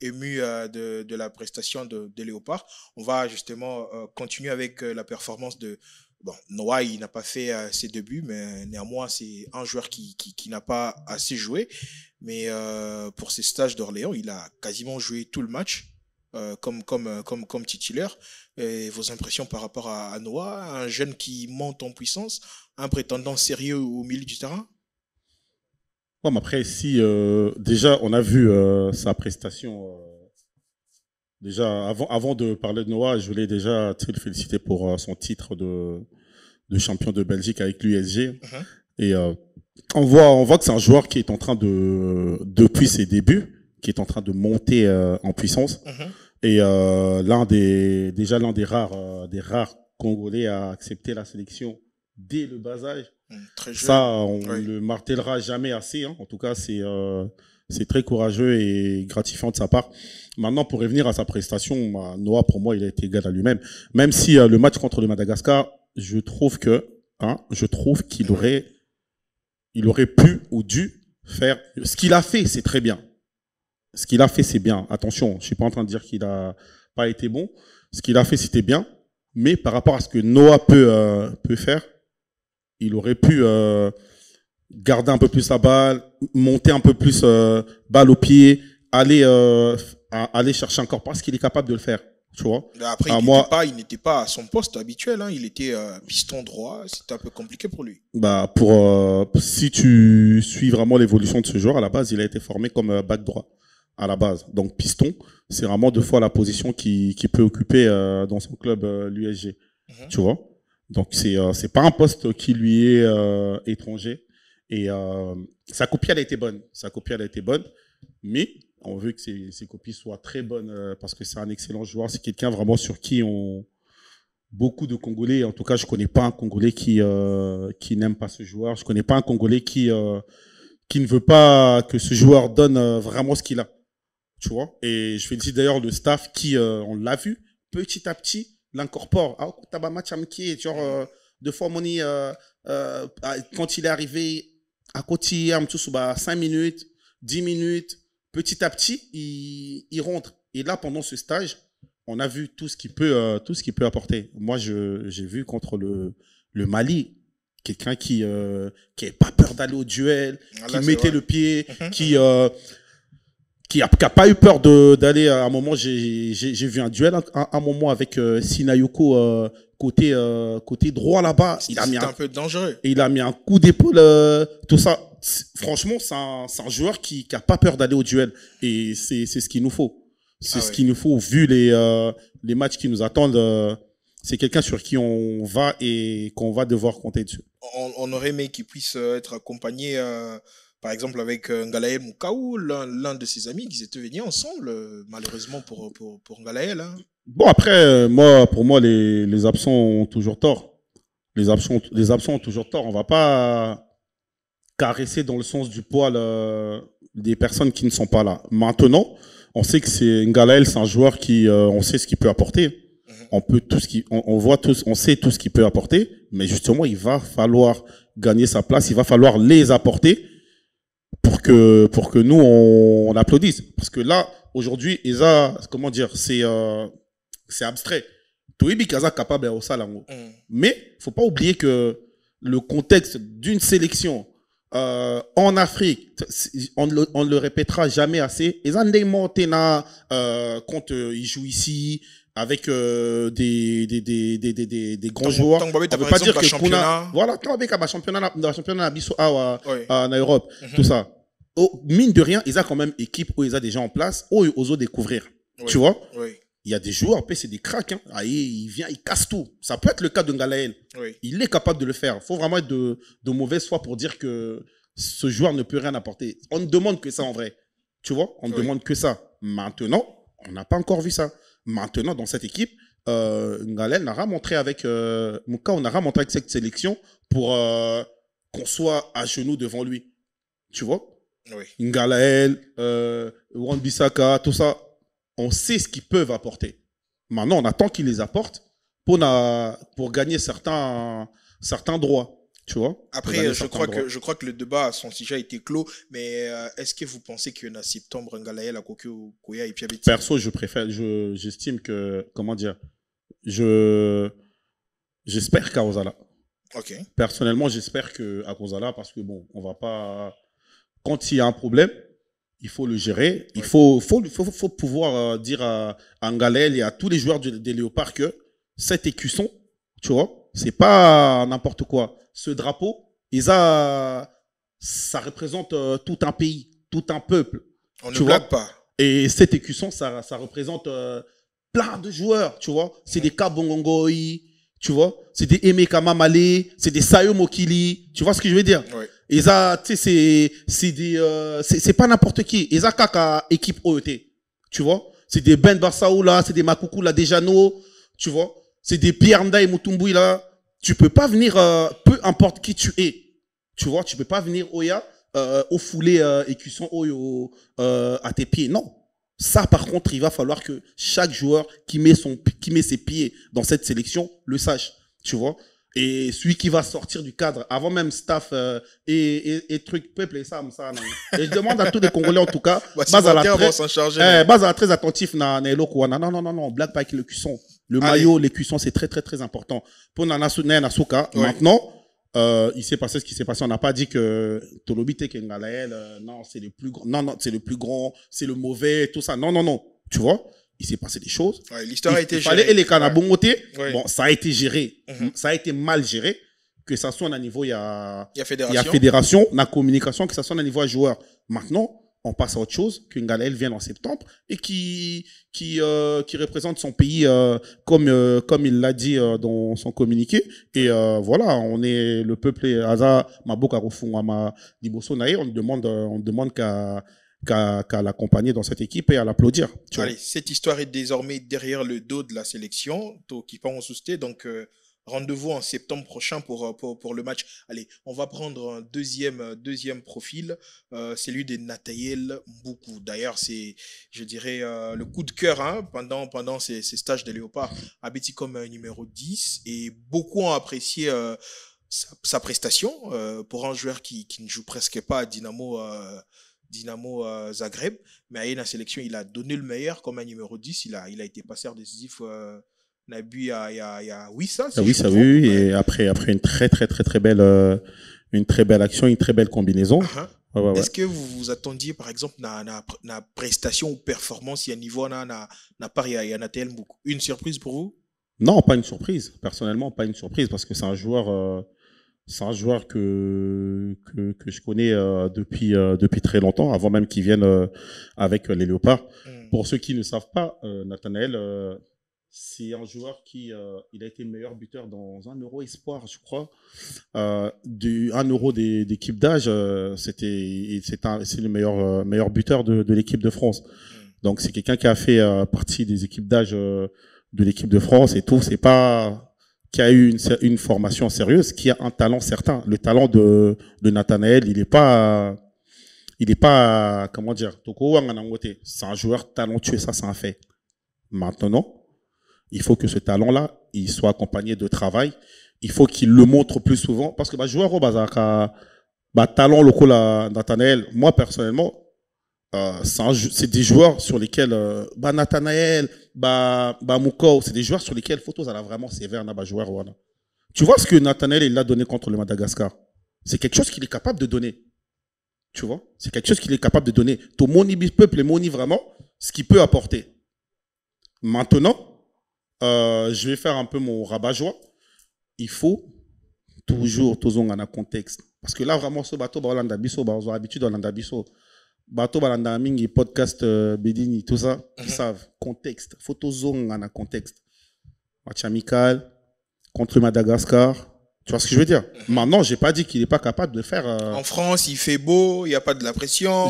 émus de la prestation de Léopard. On va justement continuer avec la performance de... Bon, Noah, il n'a pas fait ses débuts, mais néanmoins, c'est un joueur qui n'a pas assez joué. Mais pour ses stages d'Orléans, il a quasiment joué tout le match comme titulaire. Et vos impressions par rapport à Noah, un jeune qui monte en puissance, un prétendant sérieux au milieu du terrain?
Bon, mais après, si déjà, on a vu sa prestation... Déjà, avant de parler de Noah, je voulais déjà le féliciter pour son titre de champion de Belgique avec l'USG. Et on voit que c'est un joueur qui est en train depuis ses débuts, qui est en train de monter en puissance. Et l'un des rares Congolais à accepter la sélection dès le bas âge.
Très jeune.
Ça, on le martèlera jamais assez. Hein. En tout cas, c'est très courageux et gratifiant de sa part. Maintenant, pour revenir à sa prestation, Noah, pour moi, il a été égal à lui-même. Même si le match contre le Madagascar, je trouve qu'il aurait pu ou dû faire ce qu'il a fait, c'est très bien. Ce qu'il a fait, c'est bien. Attention, je suis pas en train de dire qu'il a pas été bon. Ce qu'il a fait, c'était bien. Mais par rapport à ce que Noah peut faire, il aurait pu garder un peu plus la balle, monter un peu plus balle au pied, aller chercher encore parce qu'il est capable de le faire. Tu vois.
Après, il n'était pas à son poste habituel. Hein. Il était piston droit. C'était un peu compliqué pour lui.
Si tu suis vraiment l'évolution de ce joueur, à la base, il a été formé comme back droit. À la base. Donc, piston, c'est vraiment 2 fois la position qu'il peut occuper dans son club, l'USG. Tu vois. Donc, c'est pas un poste qui lui est étranger. Et sa copie, elle a été bonne. Mais on veut que ses copies soient très bonnes parce que c'est un excellent joueur. C'est quelqu'un vraiment sur qui beaucoup de Congolais, en tout cas, je connais pas un Congolais qui n'aime pas ce joueur. Je connais pas un Congolais qui ne veut pas que ce joueur donne vraiment ce qu'il a. Tu vois. Et je félicite d'ailleurs le staff qui, on l'a vu, petit à petit, l'incorpore. Genre, de fois, quand il est arrivé à côté, 5 minutes, 10 minutes, petit à petit, il rentre. Et là, pendant ce stage, on a vu tout ce qu'il peut apporter. Moi, j'ai vu contre le Mali, quelqu'un qui n'avait pas peur d'aller au duel, qui mettait le pied, qui a pas eu peur d'aller à un moment. J'ai vu un duel à un moment avec Sinayoko côté droit là-bas. Il a mis
C'était un peu dangereux.
et il a mis un coup d'épaule, tout ça. Franchement, c'est un joueur qui a pas peur d'aller au duel. Et c'est ce qu'il nous faut. C'est ce qu'il nous faut, vu les matchs qui nous attendent. C'est quelqu'un sur qui on va et qu'on va devoir compter dessus.
On aurait aimé qu'il puisse être accompagné, par exemple, avec Ngalaël Moukaou, l'un de ses amis, qui étaient venus ensemble, malheureusement pour Ngalaël. Hein.
Bon, après, pour moi, les absents ont toujours tort. Les absents ont toujours tort. On va pas caresser dans le sens du poil des personnes qui ne sont pas là. Maintenant, on sait que Ngalaël, c'est un joueur qui, on sait ce qu'il peut apporter. On peut on sait tout ce qu'il peut apporter, mais justement, il va falloir gagner sa place. Il va falloir les apporter pour que nous on applaudisse. Parce que là, aujourd'hui, comment dire, c'est abstrait. Toibi Kaza capable au salango. Mais faut pas oublier que le contexte d'une sélection en Afrique, on ne le répétera jamais assez. Et quand ils jouent ici avec des grands joueurs, on ne peut pas dire que Kuna, voilà, quand avec un championnat en Europe, tout ça. Mine de rien, ils ont quand même équipe où ils ont déjà en place, où ils osent découvrir. Tu vois? Il y a des joueurs, c'est des cracks. Hein. Il vient, il casse tout. Ça peut être le cas de Ngalaël. Il est capable de le faire. Il faut vraiment être de mauvaise foi pour dire que ce joueur ne peut rien apporter. On ne demande que ça en vrai. Tu vois? On ne demande que ça. Maintenant, on n'a pas encore vu ça. Maintenant, dans cette équipe, Ngalaël n'a rien montré avec Mouka, on n'a rien montré avec cette sélection pour qu'on soit à genoux devant lui. Tu vois? Ngalaël, Wan-Bissaka, tout ça. On sait ce qu'ils peuvent apporter. Maintenant, on attend qu'ils les apportent pour gagner certains droits. Tu vois?
Après, je crois que le débat à son sujet a été clos, mais est-ce que vous pensez qu'il y en a septembre, Ngalaël, à Koya et Piabeti?
Perso, j'estime que, comment dire, j'espère qu'à Ozala. Personnellement, j'espère qu'à Ozala, parce que bon, on va pas, quand il y a un problème, il faut le gérer. Il faut pouvoir dire à Ngalaël et à tous les joueurs des Léopards que cet écusson, tu vois, c'est pas n'importe quoi. Ce drapeau, ça représente tout un pays, tout un peuple.
On ne blague pas.
Et cet écusson, ça représente plein de joueurs, tu vois. C'est des Kabongongoi, tu vois. C'est des Emeka Mamale, c'est des Sayo Mokili. Tu vois ce que je veux dire? Et ça, tu sais, c'est pas n'importe qui. Et ça, kaka équipe OET. Tu vois? C'est des Ben Barsaoula, c'est des Makuku la Dejano, tu vois? C'est des Pierre Nda et Mutumboui là. Tu peux pas venir, peu importe qui tu es. Tu vois? Tu peux pas venir Oya, au foulé, écusson Oyo, à tes pieds. Non. Ça, par contre, il va falloir que chaque joueur qui met ses pieds dans cette sélection le sache. Tu vois? Et celui qui va sortir du cadre, avant même staff et truc, peuple et ça. Non. Et je demande à tous les Congolais, en tout cas, base très attentif na eloko. Non, blague pas avec le cuisson. Le maillot, les cuissons, c'est très, très, très important. Pour Nasuka, maintenant, il s'est passé ce qui s'est passé. On n'a pas dit que Tolobite Ngalaël, non, c'est le plus grand. Non, c'est le plus grand, c'est le mauvais, tout ça. Non. Tu vois? Il s'est passé des choses.
L'histoire a été
gérée. Et les Kanabongoté, bon, ça a été géré. Ça a été mal géré. Que ça soit à niveau, il y a fédération, la communication, que ça soit à niveau joueur. Maintenant, on passe à autre chose, que Ngalaël vienne en septembre et qui représente son pays comme il l'a dit dans son communiqué. Et voilà, on est le peuple Aza Maboka Rofungama Diboso Nae, on demande qu'à l'accompagner dans cette équipe et à l'applaudir.
Allez, cette histoire est désormais derrière le dos de la sélection, qui part en sousté, donc rendez-vous en septembre prochain pour le match. Allez, on va prendre un deuxième profil, celui de Nathaël Mboukou. D'ailleurs, c'est, je dirais, le coup de cœur pendant ces stages de Léopard, habité comme numéro 10, et beaucoup ont apprécié sa prestation pour un joueur qui ne joue presque pas à Dynamo Zagreb, mais à la sélection, il a donné le meilleur comme un numéro 10. Il a été passeur décisif. Il y a Wissa.
Oui. Et après une très très belle action, une très belle combinaison.
Est-ce que vous vous attendiez, par exemple, na prestation ou performance, il y a un niveau, na part, il y a Nathaël Mboukou? Une surprise pour vous?
Non, pas une surprise. Personnellement, pas une surprise parce que c'est un joueur que je connais depuis très longtemps, avant même qu'il vienne avec les Léopards. Pour ceux qui ne savent pas, Nathanaël, c'est un joueur il a été le meilleur buteur dans un Euro Espoir, je crois. Un Euro d'équipe d'âge, c'est le meilleur buteur de l'équipe de France. Donc c'est quelqu'un qui a fait partie des équipes d'âge de l'équipe de France et tout. C'est pas qui a eu une formation sérieuse, qui a un talent certain. Le talent de Nathanaël, il est pas, comment dire, c'est un joueur talentueux, ça c'est un fait. Maintenant, il faut que ce talent-là, il soit accompagné de travail. Il faut qu'il le montre plus souvent, parce que joueur au bazar, talent local à Nathanaël, moi personnellement, c'est des joueurs sur lesquels Nathanaël, Mouko, c'est des joueurs sur lesquels photos a vraiment sévère na joueur wana. Tu vois ce que Nathanaël il a donné contre le Madagascar, c'est quelque chose qu'il est capable de donner. Tu vois, c'est quelque chose qu'il est capable de donner. Tout moni peuple moni vraiment ce qu'il peut apporter. Maintenant, je vais faire un peu mon rabat-joie. Il faut toujours un contexte, parce que là vraiment ce bateau balanda biso ont habitude balanda biso. Bateau balanda mingi podcast bedini tout ça ils savent contexte photo zone en contexte match amical contre Madagascar, tu vois ce que je veux dire. Maintenant j'ai pas dit qu'il est pas capable de faire
en France il fait beau, il y a pas de la pression,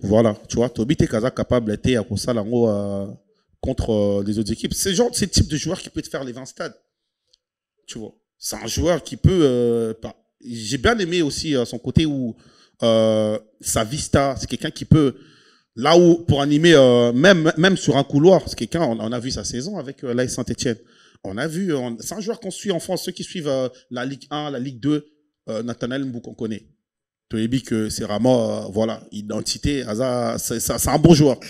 voilà, tu vois Tobi t'es capable d'être à ça contre les autres équipes. C'est le type de joueur qui peut te faire les 20 stades, tu vois. C'est un joueur qui peut j'ai bien aimé aussi son côté où sa vista, c'est quelqu'un qui peut, là où pour animer même sur un couloir, c'est quelqu'un, on a vu sa saison avec l'AS Saint-Etienne. On a vu, c'est un joueur qu'on suit en France, ceux qui suivent la Ligue 1, la Ligue 2, Nathanaël Mbou qu'on connaît. Tu as dit que c'est vraiment, voilà, identité, c'est un bon joueur.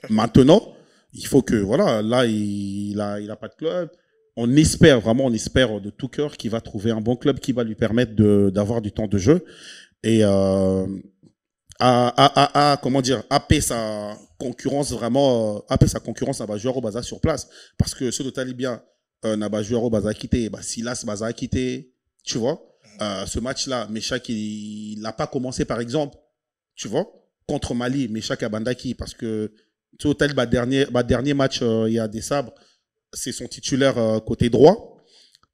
Maintenant, il faut que, voilà, là, il a pas de club. On espère de tout cœur qu'il va trouver un bon club qui va lui permettre d'avoir du temps de jeu. Et comment dire, apper sa concurrence vraiment, apper sa concurrence à joueur au bazar sur place, parce que ce de Talibien n'a joueur au bazar quitté, Silas bazar quitté, tu vois. Ce match-là, Meshak il n'a pas commencé par exemple, tu vois, contre Mali, Meshak a Bandaki, parce que total dernier match il y a des sabres, c'est son titulaire côté droit,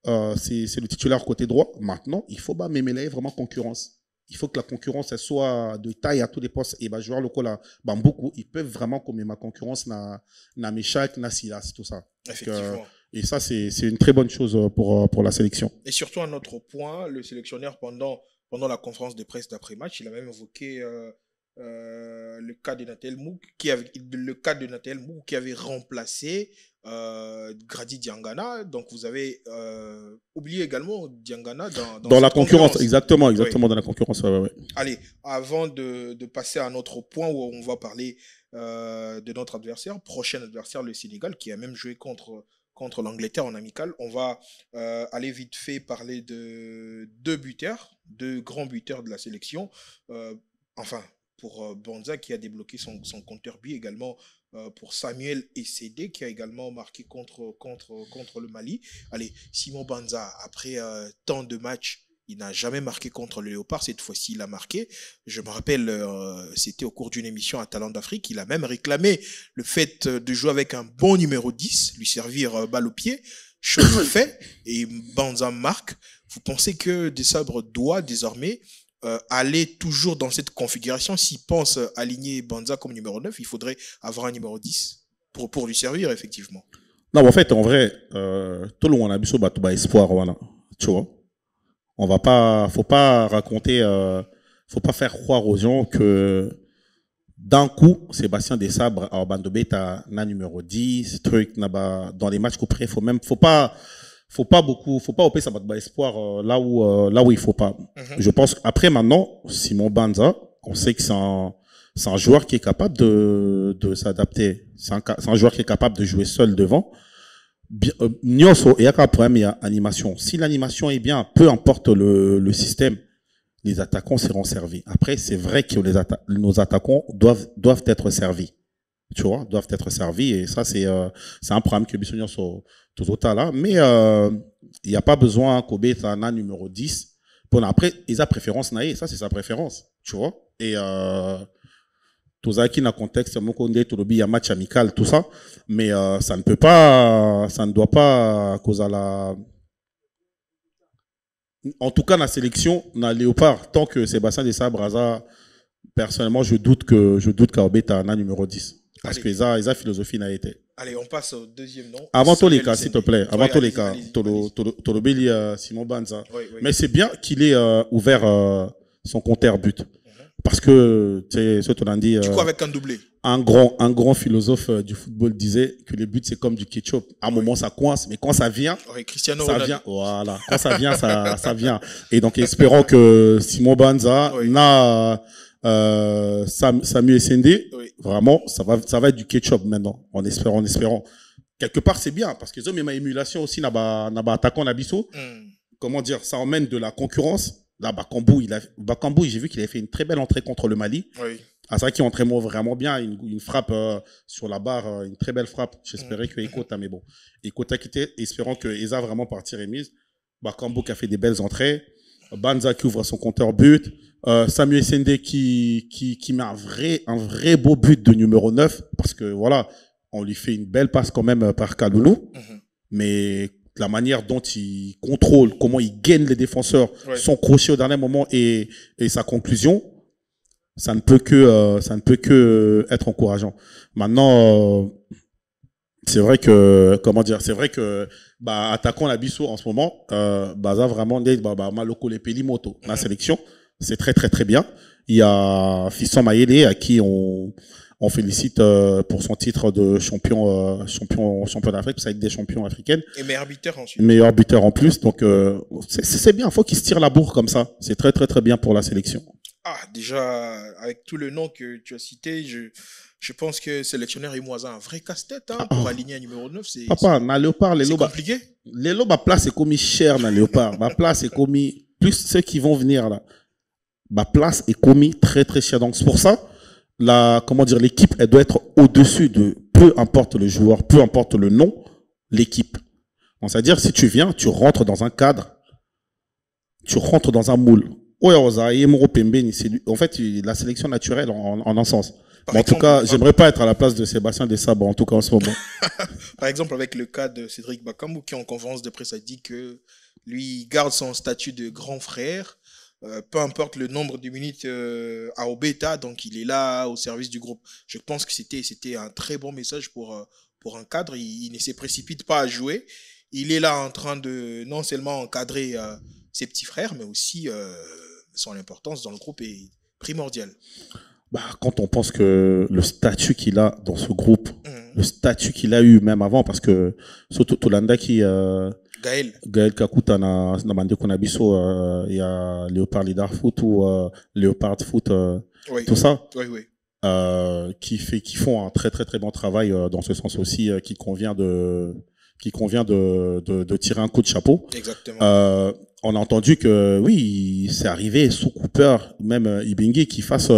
c'est le titulaire côté droit. Maintenant, il faut mêler vraiment concurrence. Il faut que la concurrence elle soit de taille à tous les postes. Et joueur local là, beaucoup, ils peuvent vraiment comme ma concurrence na Meshak, na Silas, tout ça.
Effectivement.
Et ça, c'est une très bonne chose pour la sélection.
Et surtout, un autre point, le sélectionneur, pendant la conférence de presse d'après-match, il a même évoqué le cas de Nathanaël Mbou qui avait remplacé Grady Diangana. Donc, vous avez oublié également Diangana dans
la concurrence. Exactement, oui. Dans la concurrence. Ouais.
Allez, avant de passer à un autre point où on va parler de notre adversaire, prochain adversaire, le Sénégal, qui a même joué contre l'Angleterre en amical. On va aller vite fait parler de deux grands buteurs de la sélection. Pour Banza qui a débloqué son compteur but, également pour Samuel Essede qui a également marqué contre le Mali. Allez, Simon Banza, après tant de matchs, il n'a jamais marqué contre le Léopard. Cette fois-ci, il a marqué. Je me rappelle, c'était au cours d'une émission à Talent d'Afrique. Il a même réclamé le fait de jouer avec un bon numéro 10, lui servir balle au pied. Chose faite, et Banza marque. Vous pensez que Desabre doit désormais aller toujours dans cette configuration? S'il pense aligner Banza comme numéro 9, il faudrait avoir un numéro 10 pour lui servir, effectivement.
Non, en fait, en vrai, tout le monde a vu Batouba espoir, voilà. Tu vois. Faut pas raconter, faut pas faire croire aux gens que d'un coup, Sébastien Desabre à Bandobé, t'as un numéro 10, truc, dans les matchs couperés, faut pas opérer ça battre espoir là où il faut pas. Je pense après maintenant Simon Banza, on sait que c'est un joueur qui est capable de s'adapter, c'est un joueur qui est capable de jouer seul devant. Nyoso et un problème, il y a animation. Si l'animation est bien, peu importe le système, les attaquants seront servis. Après, c'est vrai que nos attaquants doivent être servis. tu vois, doivent être servis. Et ça, c'est un problème que Bissonnier sont tous là. Mais il n'y a pas besoin Kobe Tana numéro 10. Bon, après, il a préférence naïe. Ça, c'est sa préférence, tu vois. Et Tozaki, dans le contexte, Mokonde, Tolobi, il y a match amical, tout ça. Mais ça ne doit pas causer la... En tout cas, dans la sélection, dans Léopard, tant que Sébastien Dessa-Braza, personnellement, je doute qu'Aobé est un numéro 10. Parce que sa philosophie n'a été.
Allez, on passe au deuxième nom.
Avant tous les cas, s'il te plaît. Avant tous les cas.
Allez-y.
Simon Banza.
Oui.
Mais c'est bien qu'il ait ouvert son compteur but. Parce que, tu sais, ce que tu as dit.
Du coup, avec un doublé.
Un grand philosophe du football disait que les buts, c'est comme du ketchup. À un moment, ça coince, mais quand ça vient,
Cristiano
ça
Ronaldo.
vient. Voilà. Quand ça vient, ça vient. Et donc, espérons que Simon Banza n'a, Samuel Sende, vraiment, ça va être du ketchup maintenant. En espérant. Quelque part, c'est bien, parce que même émulation aussi, n'a attaquant Nabiso. Comment dire, ça emmène de la concurrence. Là, Bakambu, j'ai vu qu'il avait fait une très belle entrée contre le Mali.
Oui.
Asaki entré vraiment bien, une frappe sur la barre, une très belle frappe. J'espérais que Ekota, mais bon. Ekota quitté, espérant que Eza vraiment partie remise. Bakambu qui a fait des belles entrées. Banza qui ouvre son compteur but. Samuel Sende qui met un vrai beau but de numéro 9. Parce que voilà, on lui fait une belle passe quand même par Kaloulou. Mais la manière dont il contrôle, comment il gagne les défenseurs, son crochet au dernier moment et sa conclusion, ça ne peut que être encourageant. Maintenant, c'est vrai que attaquant la Bissau en ce moment, Baza vraiment Maloko les Pelimoto, la sélection, c'est très bien. Il y a Fisson Mayele à qui on félicite pour son titre de champion d'Afrique, ça va être des champions africaines.
Et meilleur buteur ensuite.
Meilleur buteur en plus, donc c'est bien. Il faut qu'il se tire la bourre comme ça. C'est très bien pour la sélection.
Ah, déjà, avec tout le nom que tu as cité, je pense que sélectionneur Imoisa a un vrai casse-tête pour aligner un numéro 9.
Papa, dans Léopard,
c'est compliqué.
Les lobes, ma place est commis cher dans Léopard. Ma place est commis, plus ceux qui vont venir là. Ma place est commis très cher. Donc c'est pour ça, l'équipe, elle doit être au-dessus de peu importe le joueur, peu importe le nom, l'équipe. C'est-à-dire, si tu viens, tu rentres dans un cadre, tu rentres dans un moule. En fait, la sélection naturelle en un sens. En tout cas, j'aimerais pas être à la place de Sébastien Dessabre, en tout cas en ce moment.
Par exemple, avec le cas de Cédric Bakambu, qui en conférence de presse a dit que lui garde son statut de grand frère, peu importe le nombre de minutes à Obeta, donc il est là au service du groupe. Je pense que c'était un très bon message pour un cadre. Il ne se précipite pas à jouer. Il est là en train de non seulement encadrer ses petits frères, mais aussi son importance dans le groupe est primordiale.
Quand on pense que le statut qu'il a dans ce groupe, le statut qu'il a eu même avant, parce que surtout Tolanda qui Gaël Kakuta na mandé qu'on a biso il y a Léopard Leader Foot ou Léopard Foot tout ça qui font un très bon travail dans ce sens aussi qui convient de tirer un coup de chapeau.
Exactement.
On a entendu que oui, c'est arrivé sous Cooper, même Ibingi qui fasse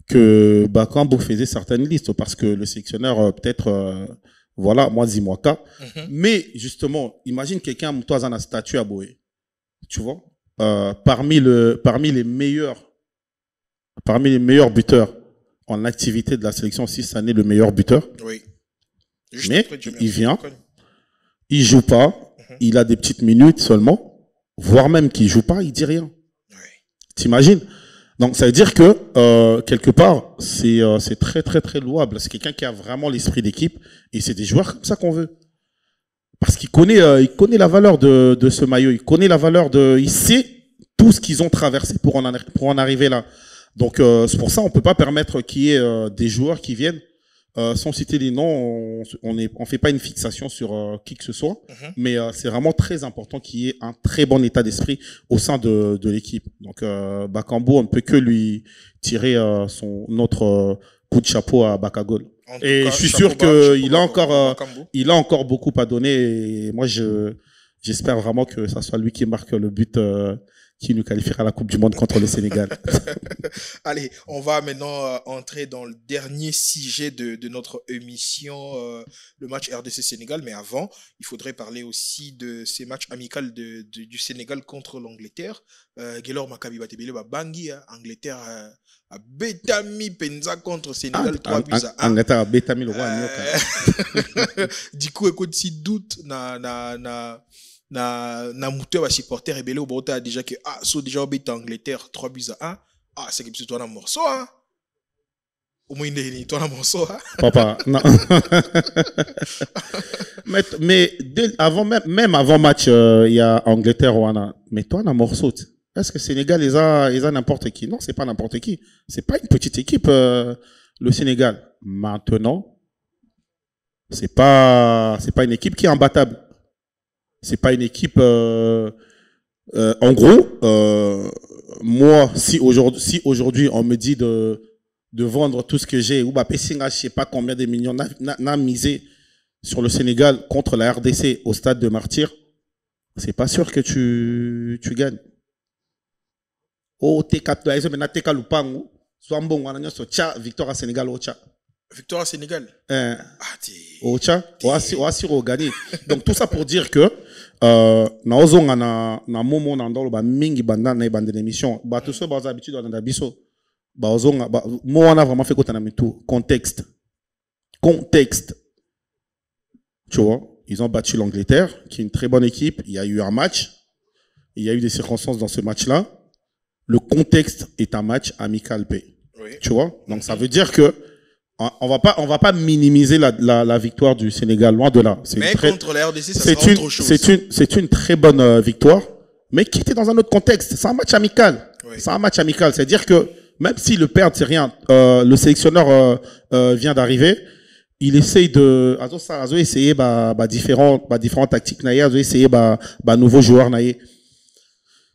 que Bakambu faisait certaines listes parce que le sélectionneur peut-être voilà, moi dis-moi cas. Mais justement, imagine quelqu'un toi en a statut à Boé. Tu vois, parmi les meilleurs buteurs en activité de la sélection, si ça n'est le meilleur buteur.
Oui.
Mais il vient, il joue pas, il a des petites minutes seulement, voire même qu'il joue pas, il dit rien. T'imagines? Donc ça veut dire que quelque part c'est très louable. C'est quelqu'un qui a vraiment l'esprit d'équipe et c'est des joueurs comme ça qu'on veut. Parce qu'il connaît la valeur de ce maillot, il sait tout ce qu'ils ont traversé pour en arriver là. Donc c'est pour ça on peut pas permettre qu'il y ait des joueurs qui viennent sans citer les noms, on fait pas une fixation sur qui que ce soit, mais c'est vraiment très important qu'il y ait un très bon état d'esprit au sein de l'équipe. Donc Bakambu, on ne peut que lui tirer notre coup de chapeau à Bakagol. Et je suis sûr qu'il a encore beaucoup à donner. Et moi, j'espère vraiment que ça soit lui qui marque le but qui nous qualifiera à la Coupe du Monde contre le Sénégal.
Allez, on va maintenant entrer dans le dernier sujet de notre émission, le match RDC-Sénégal. Mais avant, il faudrait parler aussi de ces matchs amicaux du Sénégal contre l'Angleterre. Gelor Maccabi Batebele Bangi, Angleterre a Betami Penza contre Sénégal 3 buts à 1.
Angleterre a Betami le roi.
Du coup, écoute, si doute na muté va supporter rebelle au bota déjà que so déjà au Angleterre 3 buts à 1. C'est que c'est toi un morceau hein. Au moins il toi un morceau hein.
Papa non. mais avant même avant match il y a Angleterre wana. Mais toi un morceau. Est-ce que Sénégal ils a n'importe qui? Non, c'est pas n'importe qui. C'est pas une petite équipe le Sénégal. Maintenant c'est pas une équipe qui est imbattable. C'est pas une équipe. En gros, moi, si aujourd'hui on me dit de vendre tout ce que j'ai, ou Pessinga, je sais pas combien de millions, n'a misé sur le Sénégal contre la RDC au stade de Martyr, c'est pas sûr que tu gagnes. Oh, TK, maintenant TK Lupangu, soit bon, on a victoire à Sénégal, Ocha.
Victoire à Sénégal.
Ocha, Oasi gagné. Donc tout ça pour dire que na ozonga na momo na ndolo ba mingi banda na bande d'émission ba tout ça ba habitude dans biso ba ozonga ba mo on a vraiment fait kota na mitu contexte tu vois, ils ont battu l'Angleterre qui est une très bonne équipe, il y a eu un match, il y a eu des circonstances dans ce match-là, le contexte est un match amical P. Oui. Tu vois, donc ça veut dire que on va pas minimiser la victoire du Sénégal, loin de là.
Mais contre la RDC, ça sera autre chose.
C'est une très bonne victoire, mais qui était dans un autre contexte. C'est un match amical. Oui. C'est un match amical. C'est-à-dire que même si le perdre, c'est rien, le sélectionneur vient d'arriver, il essaye de essayer différentes tactiques naïe, essayer nouveaux joueurs naïe.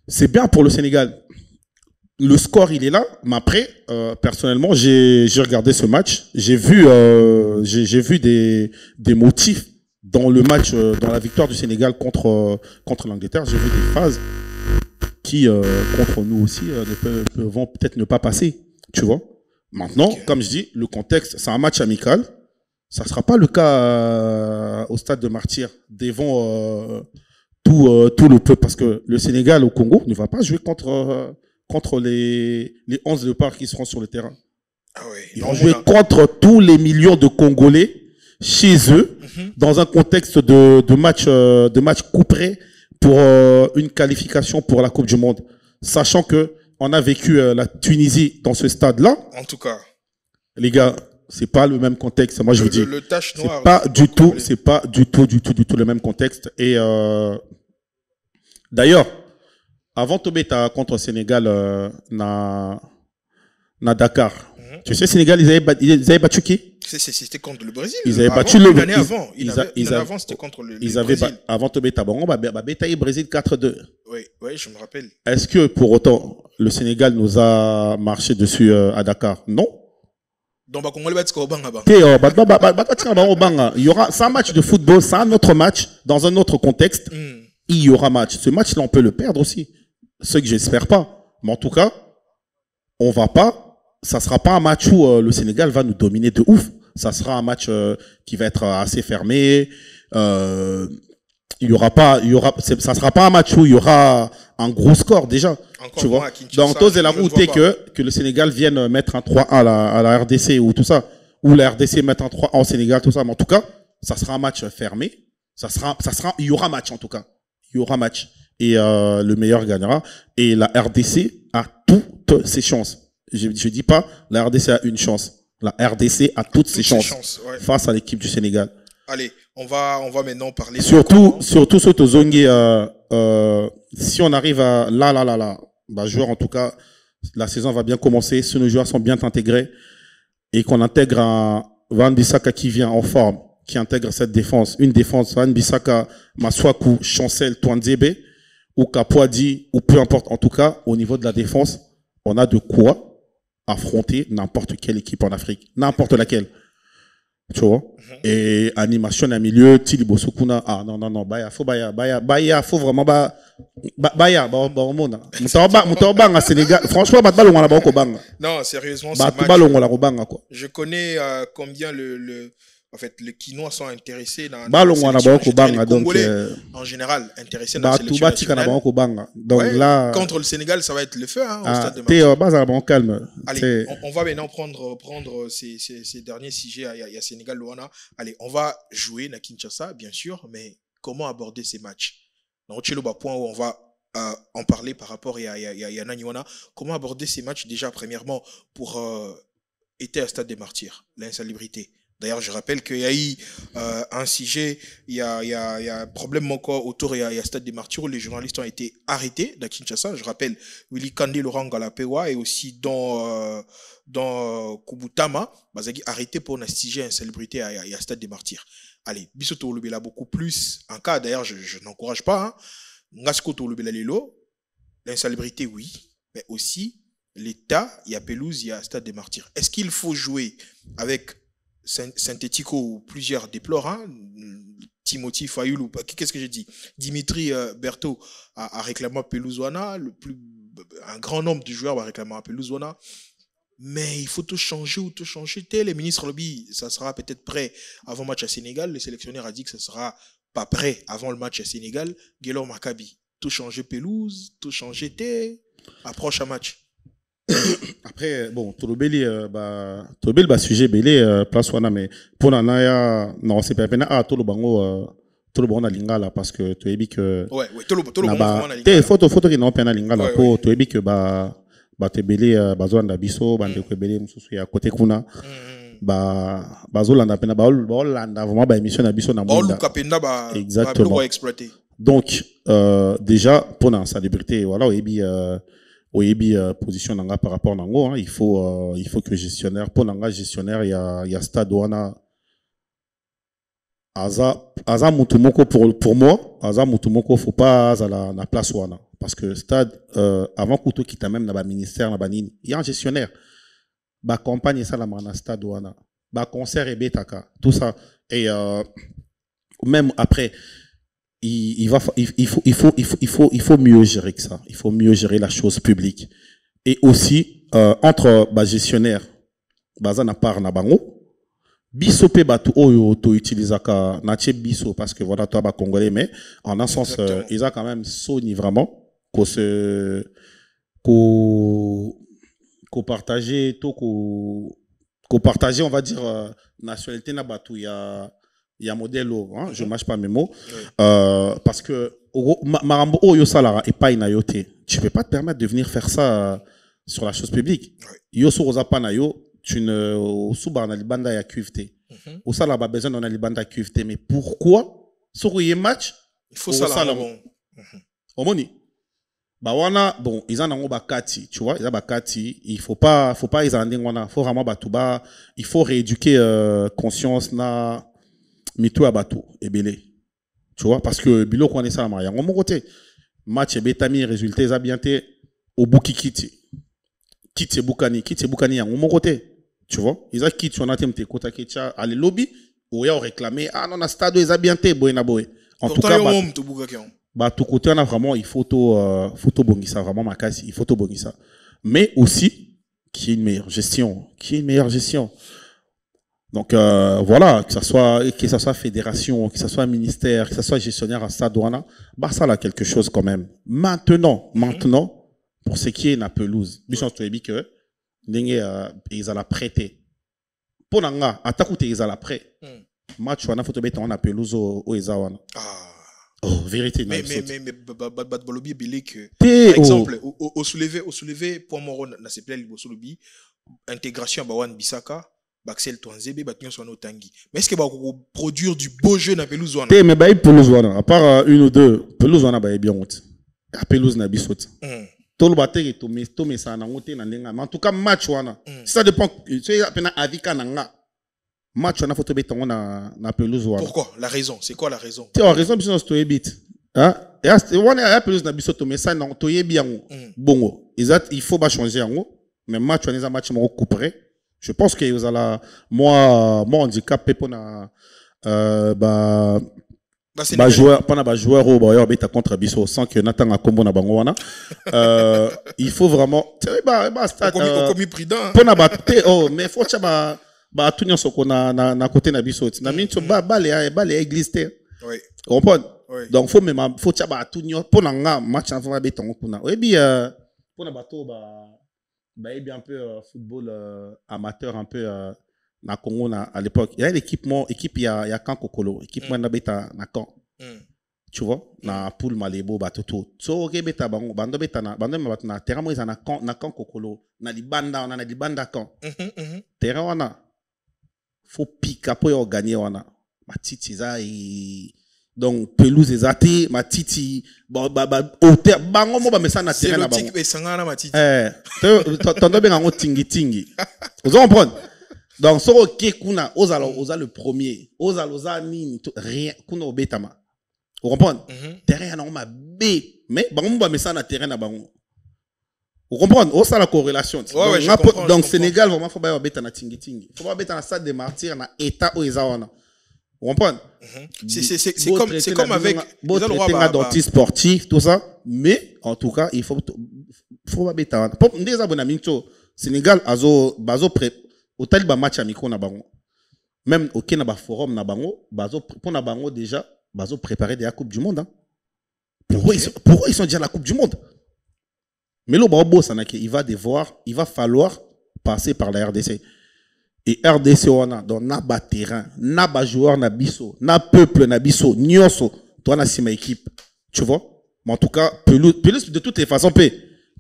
C'est bien pour le Sénégal. Le score, il est là, mais après, personnellement, j'ai regardé ce match, j'ai vu des motifs dans le match, dans la victoire du Sénégal contre l'Angleterre. J'ai vu des phases qui, contre nous aussi, vont peut-être ne pas passer, tu vois. Maintenant, comme je dis, le contexte, c'est un match amical. Ça sera pas le cas au stade de Martyr devant tout le peuple, parce que le Sénégal au Congo ne va pas jouer contre les 11 léopards qui seront sur le terrain.
Ah oui,
ils vont jouer contre tous les millions de Congolais chez eux, dans un contexte de match couperé pour une qualification pour la Coupe du Monde. Sachant que on a vécu la Tunisie dans ce stade-là.
En tout cas.
Les gars, c'est pas le même contexte. Moi, je vous dis.
Le tache noire.
C'est pas du tout le même contexte. Et, d'ailleurs, avant Tobeta contre Sénégal, na Dakar. Tu sais, Sénégal, ils avaient battu qui?
C'était contre le Brésil.
Ils avaient battu le
Brésil. Avant, c'était contre le Brésil.
Avant Tobeta, bon, Betaï Brésil 4-2.
Oui, je me rappelle.
Est-ce que pour autant, le Sénégal nous a marché dessus à Dakar? Non.
Donc,
il y aura, c'est un match de football, c'est un autre match, dans un autre contexte. Il y aura match. Ce match-là, on peut le perdre aussi. Ce que j'espère pas. Mais en tout cas, ça sera pas un match où le Sénégal va nous dominer de ouf. Ça sera un match qui va être assez fermé. Ça sera pas un match où il y aura un gros score déjà.
Encore
tu vois. Dans tous la route que le Sénégal vienne mettre un 3-1 à la RDC ou tout ça, ou la RDC mettre un 3-1 au Sénégal, tout ça. Mais en tout cas, ça sera un match fermé. Il y aura match en tout cas. Il y aura match. Et le meilleur gagnera. Et la RDC a toutes ses chances. Je dis pas, la RDC a une chance. La RDC a toutes ses chances face à l'équipe du Sénégal.
Allez, on va maintenant parler.
Surtout ce Tozongi, si on arrive à joueur en tout cas, la saison va bien commencer. Si nos joueurs sont bien intégrés et qu'on intègre un Van Bissaka qui vient en forme, qui intègre cette défense, une défense Van Bissaka, Maswaku, Chancel, Twanzebe ou Kapwadi ou peu importe. En tout cas, au niveau de la défense, on a de quoi affronter n'importe quelle équipe en Afrique, n'importe laquelle. Tu vois? Et animation à milieu, Tili Bosokuna. Ah non, non, non, faut vraiment, Moutabanga, Sénégal. Franchement,
Non, sérieusement, je connais combien en fait, les Quinois sont intéressés dans la sélection. Les Congolais, en général, intéressés dans la sélection nationale.
Donc
ouais,
là...
Contre le Sénégal, ça va être le feu au stade de match.
Calme.
Allez, on va maintenant prendre ces derniers sujets. Il y a Sénégal, Luana. Allez, on va jouer à Kinshasa, bien sûr, mais comment aborder ces matchs? Dans le point où on va en parler par rapport à Nanyuana. Comment aborder ces matchs déjà, premièrement, pour être à stade des martyrs, l'insalubrité. D'ailleurs, je rappelle qu'il y a eu un sujet, il y a un problème encore autour, il y a Stade des Martyrs où les journalistes ont été arrêtés à Kinshasa. Je rappelle Willy Kandé, Laurent Galapewa et aussi dans Kubutama, Bazagi arrêté pour un sujet insalubrité à Stade des Martyrs. Allez, Bisoto Olubela beaucoup plus. En cas, d'ailleurs, je n'encourage pas. Ngasko Olubela Lelo, l'insalubrité, oui, mais aussi l'État, il y a Pelouse, il y a Stade des Martyrs. Est-ce qu'il faut jouer avec synthético, plusieurs déplorent, hein? Timothy Fayoulou, qu'est-ce que j'ai dit? Dimitri Berthaud a réclamé Pelouzouana, un grand nombre de joueurs a réclamé Pelouzouana, mais il faut tout changer ou tout changer. Les ministres lobby, ça sera peut-être prêt avant le match à Sénégal. Le sélectionneur a dit que ça sera pas prêt avant le match à Sénégal. Guélor Maccabi, tout changer pelouse, tout changer approche à match.
Après, bon, Tolobeli, sujet belé, place wana, mais pour Nanaya, non, c'est pas peine, Tolobango na lingala, parce que tu es que.
Ouais, Tolobango na lingala.
Photo qui n'ont pas na lingala, pour tu es que, te belé, bazouan da biso, bande que belé, moussou, à côté kuna. Bazolanda pena, Landa, vraiment, émission na biso na monde. Exactement. Donc, déjà, pour sa liberté, voilà, position nanga par rapport nango, hein, il faut que gestionnaire pour nanga gestionnaire il y a stade wana aza mutumoko pour moi aza mutumoko faut pas la place wana parce que stade avant que tout quitte même na ba ministère na banini il y a un gestionnaire ba campagne ça la na stade wana ba concert et betaka tout ça et même après il faut mieux gérer que ça. Il faut mieux gérer la chose publique. Et aussi, entre gestionnaire, na part na bango, biso pe batu oyo to utilisaka na tche biso parce que voilà toi congolais mais en un sens ils ont quand même soni vraiment qu'on partager on va dire nationalité na batu il y a modèle, hein, je ne mâche pas mes mots, parce que Marambo Oyo Salara et pas Inayote, tu ne peux pas te permettre de venir faire ça sur la chose publique. Yo Sorosa Panayo, tu ne souba na libanda ya QFT. Au Salara a besoin d'un libanda QFT, mais pourquoi sur un match
il faut ça là bon.
Omoni. Bawana bon, ils en ont bakati, tu vois, ils ont bakati, il faut pas ils en wana, faut vraiment batuba, il faut rééduquer conscience na mito abato ebele. Tu vois, parce que bilo qu'on est ça la mon côté match betami résultat ça bien té au bouki kiti bukani ya mon côté, tu vois, ils a kiti on a temté kota kecha aller lobby ou ya réclamer ah non na stade ils a bien té boy na boy en tout cas tout côté on a vraiment il faut tout bongisa vraiment makasi il faut tout bongisa mais aussi qui est une meilleure gestion. Donc voilà, que ça soit fédération, que ça soit ministère, que ça soit gestionnaire à Stadouana, ça là quelque chose quand même. Maintenant, pour ce qui est na pelouse, Bichon Toebi que ils allaient prêter. Pour nanga, attaque ils allaient prêter. Match wana faut mettre na pelouse au Ezawana. Oh, vérité.
Mais Balobi belé que par exemple au soulevé pour Moron na se plaît au soulevé intégration Bawan Bisaka Baxel Toanzebe Batnyon Sono Tangi. Mais est-ce que va produire du beau jeu na pelouse wana?
Mais bah pelouse wana à part une ou deux pelouse wana bah bien honte. La pelouse na bisot. Tout le bataille est tout ça na honte na lenga. Mais en tout cas match wana. Ça dépend c'est appena avika nanga. Match wana faut tomber na pelouse wana.
Pourquoi? La raison, c'est quoi la raison?
Tu as raison bisot to ebit. Hein? Et wana la pelouse na bisot mais ça na to yebi yango. Bongo. Il faut pas changer yango. Mais match wana za match mo couper. Je pense que vous allez, moi handicapé pour na joueur pendant ba joueur au boyer beta contre biso sans que Nathan a combo na bango wana. Il faut vraiment stade
commis prudent.
Pour na batte mais faut ça ba tout nyonso ko na côté na biso. Na minto ba les église te.
Oui.
Comprendre?
Oui.
Donc faut même faut ça ba tout nyonso pour na match en va beton kuna. Et puis pour na bateau et bien un peu football amateur un peu na Congo à l'époque. Il y a l'équipement équipe il y a Kan Kokolo, équipement na beta na Kan. Tu vois, na poule Malebo batoto. So ok beta bango bando beta na terrain mo na Kan Kokolo, na libanda Kan. Terrain wana faut piquer pour gagner wana. Matiti za donc pelouse ezate matiti hauteur bango mo ba mesa na terrain na bango.
C'est sangana matiti.
Tondo benga ngo tingi. Vous comprenez? Donc so ok kuna oza le premier, oza nini rien kuna obetama. Vous comprenez? Terrain na ma B mais bango mo ba mesa na terrain na bango. Vous comprenez? Oh ça la corrélation. Donc Sénégal vraiment faut ba beta na tingi. Faut ba beta na stade des martyrs na état o ezawana. Vous comprenez?
C'est comme avec
les dentistes sportifs, tout ça. Mais, en tout cas, il faut pas bêta. Pour des abonnés, Sénégal, bazo pré, au tel match amico na bango. Même au Kenya forum na bango, bazo pour na bango déjà, bazo préparer des Coupe du Monde. Hein. Pour eux, ils sont déjà à la Coupe du Monde. Mais le babo, il va falloir passer par la RDC. Et RDC wana dans naba terrain, naba joueur na biso, na peuple na biso, nyonso, toi na sima équipe. Tu vois? Mais en tout cas, pelouse de toutes les façons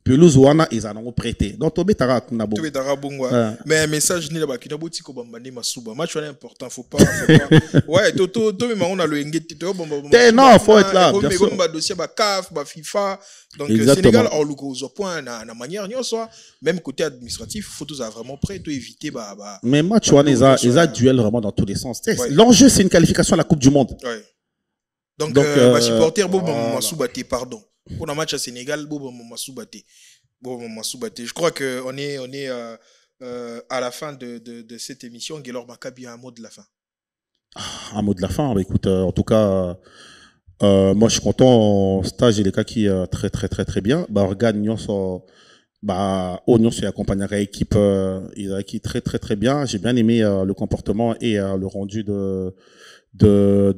pelouse wana ils en ont prêté. Donc tobe tara kuna bo.
Tobe tara bongwa. Mais un message ni la ba kina boti ko bambane masuba. Match wana important, faut pas. Ouais, to me on a le ngeti to bomba.
Non, faut être là, bien sûr.
Bomba dossier ba CAF, ba FIFA. Donc
Exactement.
Sénégal en logo au point na manière nyonso, même côté administratif, faut tous vraiment prêt to éviter
Mais match wana ils a duel vraiment dans tous les sens. L'enjeu c'est une qualification à la Coupe du monde.
Ouais. Donc supporter bo masuba pardon. Pour un match à Sénégal, je crois qu'on est à la fin de cette émission. Guélor Maccabi a un mot de la fin.
Un mot de la fin. Écoute, en tout cas, moi je suis content. Stage et les cas qui très très très très bien. Organe Nyonso, Oignon s'est accompagné à l'équipe. Il a acquis très très très bien. J'ai bien aimé le comportement et le rendu de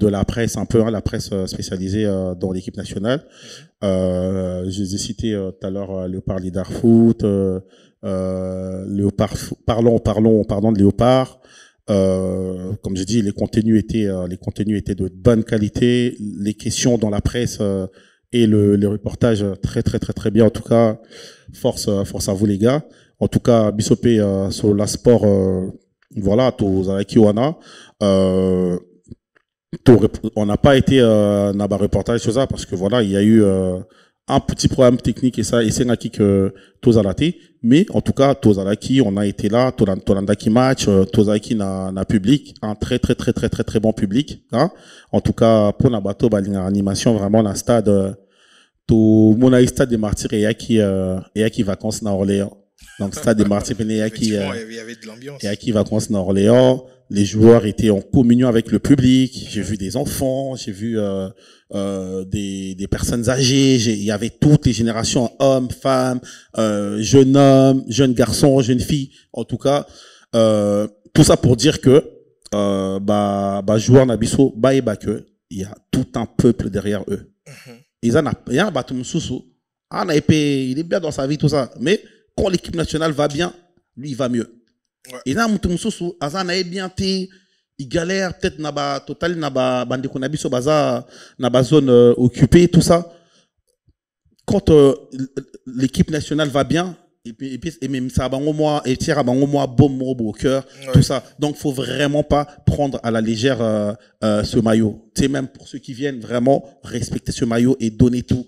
la presse, un peu la presse spécialisée dans l'équipe nationale. Je les ai cités tout à l'heure Léopard Lidar Foot, Léopard, parlons de Léopard. Comme j'ai dit, les contenus étaient de bonne qualité, les questions dans la presse et le reportage très très très très bien. En tout cas, force à vous les gars. En tout cas, Bissopé sur la sport, voilà, tous avec Kiwana. On n'a pas été dans le reportage sur ça parce que voilà, il y a eu un petit problème technique et c'est qui que tous à la thé, mais en tout cas tous à la qui on a été là, qui match, tous à qui na public, un très très très très très très bon public, hein. En tout cas pour la bateau animation vraiment dans stade tout mon stade des martyrs et qui vacances dans Orléans. Donc stade des martyrs il y avait
de l'ambiance.
Et qui vacances dans Orléans. Les joueurs étaient en communion avec le public. J'ai vu des enfants, j'ai vu des personnes âgées. Il y avait toutes les générations, hommes, femmes, jeunes garçons, jeunes filles. En tout cas, tout ça pour dire que joueurs Nabiso, que il y a tout un peuple derrière eux. Il y a un bateau Moussoussou. Il est bien dans sa vie, tout ça. Mais quand l'équipe nationale va bien, lui, il va mieux. Et là, Moussoussou, Azan a bien été, il galère peut-être naba total naba bande konabiso baza naba zone occupée, tout ça. Quand l'équipe nationale va bien, et même ça va au moins et tire au moins bon mot au cœur, tout ça. Donc faut vraiment pas prendre à la légère ce maillot. C'est même pour ceux qui viennent vraiment respecter ce maillot et donner tout.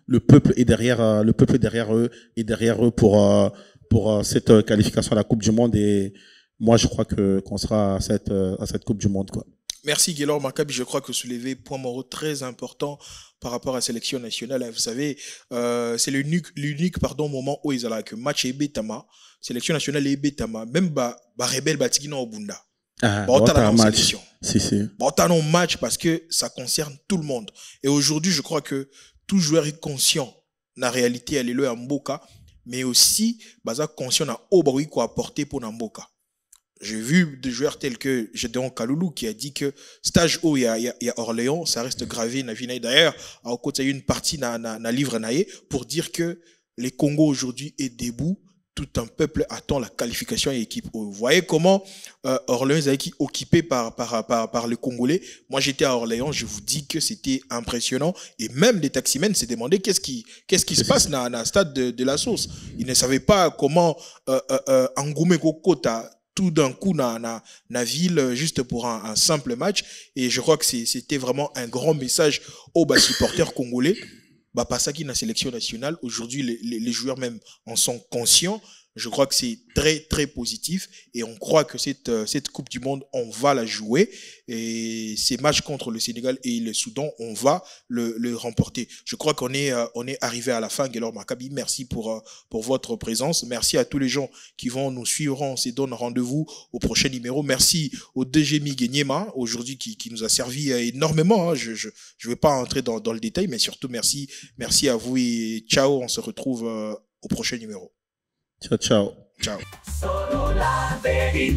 Le peuple est derrière eux et derrière eux pour cette qualification à la Coupe du Monde et moi je crois qu'on sera à cette Coupe du Monde quoi.
Merci Guélor Maccabi, je crois que soulever point moro très important par rapport à la sélection nationale. Vous savez, c'est l'unique moment où ils ont que match et betama, sélection nationale et betama, même rebelle batigina au bunda.
Un match.
Un match parce que ça concerne tout le monde. Et aujourd'hui, je crois que tout joueur est conscient de la réalité, elle est là en Mboka, mais aussi conscient de ce qu'il apporter pour Mboka. J'ai vu des joueurs tels que Gédéon Kaloulou qui a dit que stage où il y a Orléans, ça reste gravé na vinaï. D'ailleurs, à côté, il y a une partie na livre naïe pour dire que les Congo aujourd'hui est debout. Tout un peuple attend la qualification et équipe. Vous voyez comment Orléans est occupé par les Congolais. Moi, j'étais à Orléans, je vous dis que c'était impressionnant. Et même les taximens se demandaient qu'est-ce qui se passe dans le stade de la Sauce. Ils ne savaient pas comment Angoumé Kokota tout d'un coup na ville juste pour un simple match. Et je crois que c'était vraiment un grand message aux supporters congolais. Pas ça qui est la sélection nationale. Aujourd'hui, les joueurs même en sont conscients. Je crois que c'est très, très positif. Et on croit que cette Coupe du Monde, on va la jouer. Et ces matchs contre le Sénégal et le Soudan, on va le remporter. Je crois qu'on est arrivé à la fin. Guélor Maccabi, merci pour votre présence. Merci à tous les gens qui vont nous suivre. On se donne rendez-vous au prochain numéro. Merci au DG Miguenyema, aujourd'hui, qui nous a servi énormément. Je ne vais pas entrer dans le détail, mais surtout, merci à vous et ciao. On se retrouve au prochain numéro.
Ciao, ciao.
Ciao.
Solo la vérité.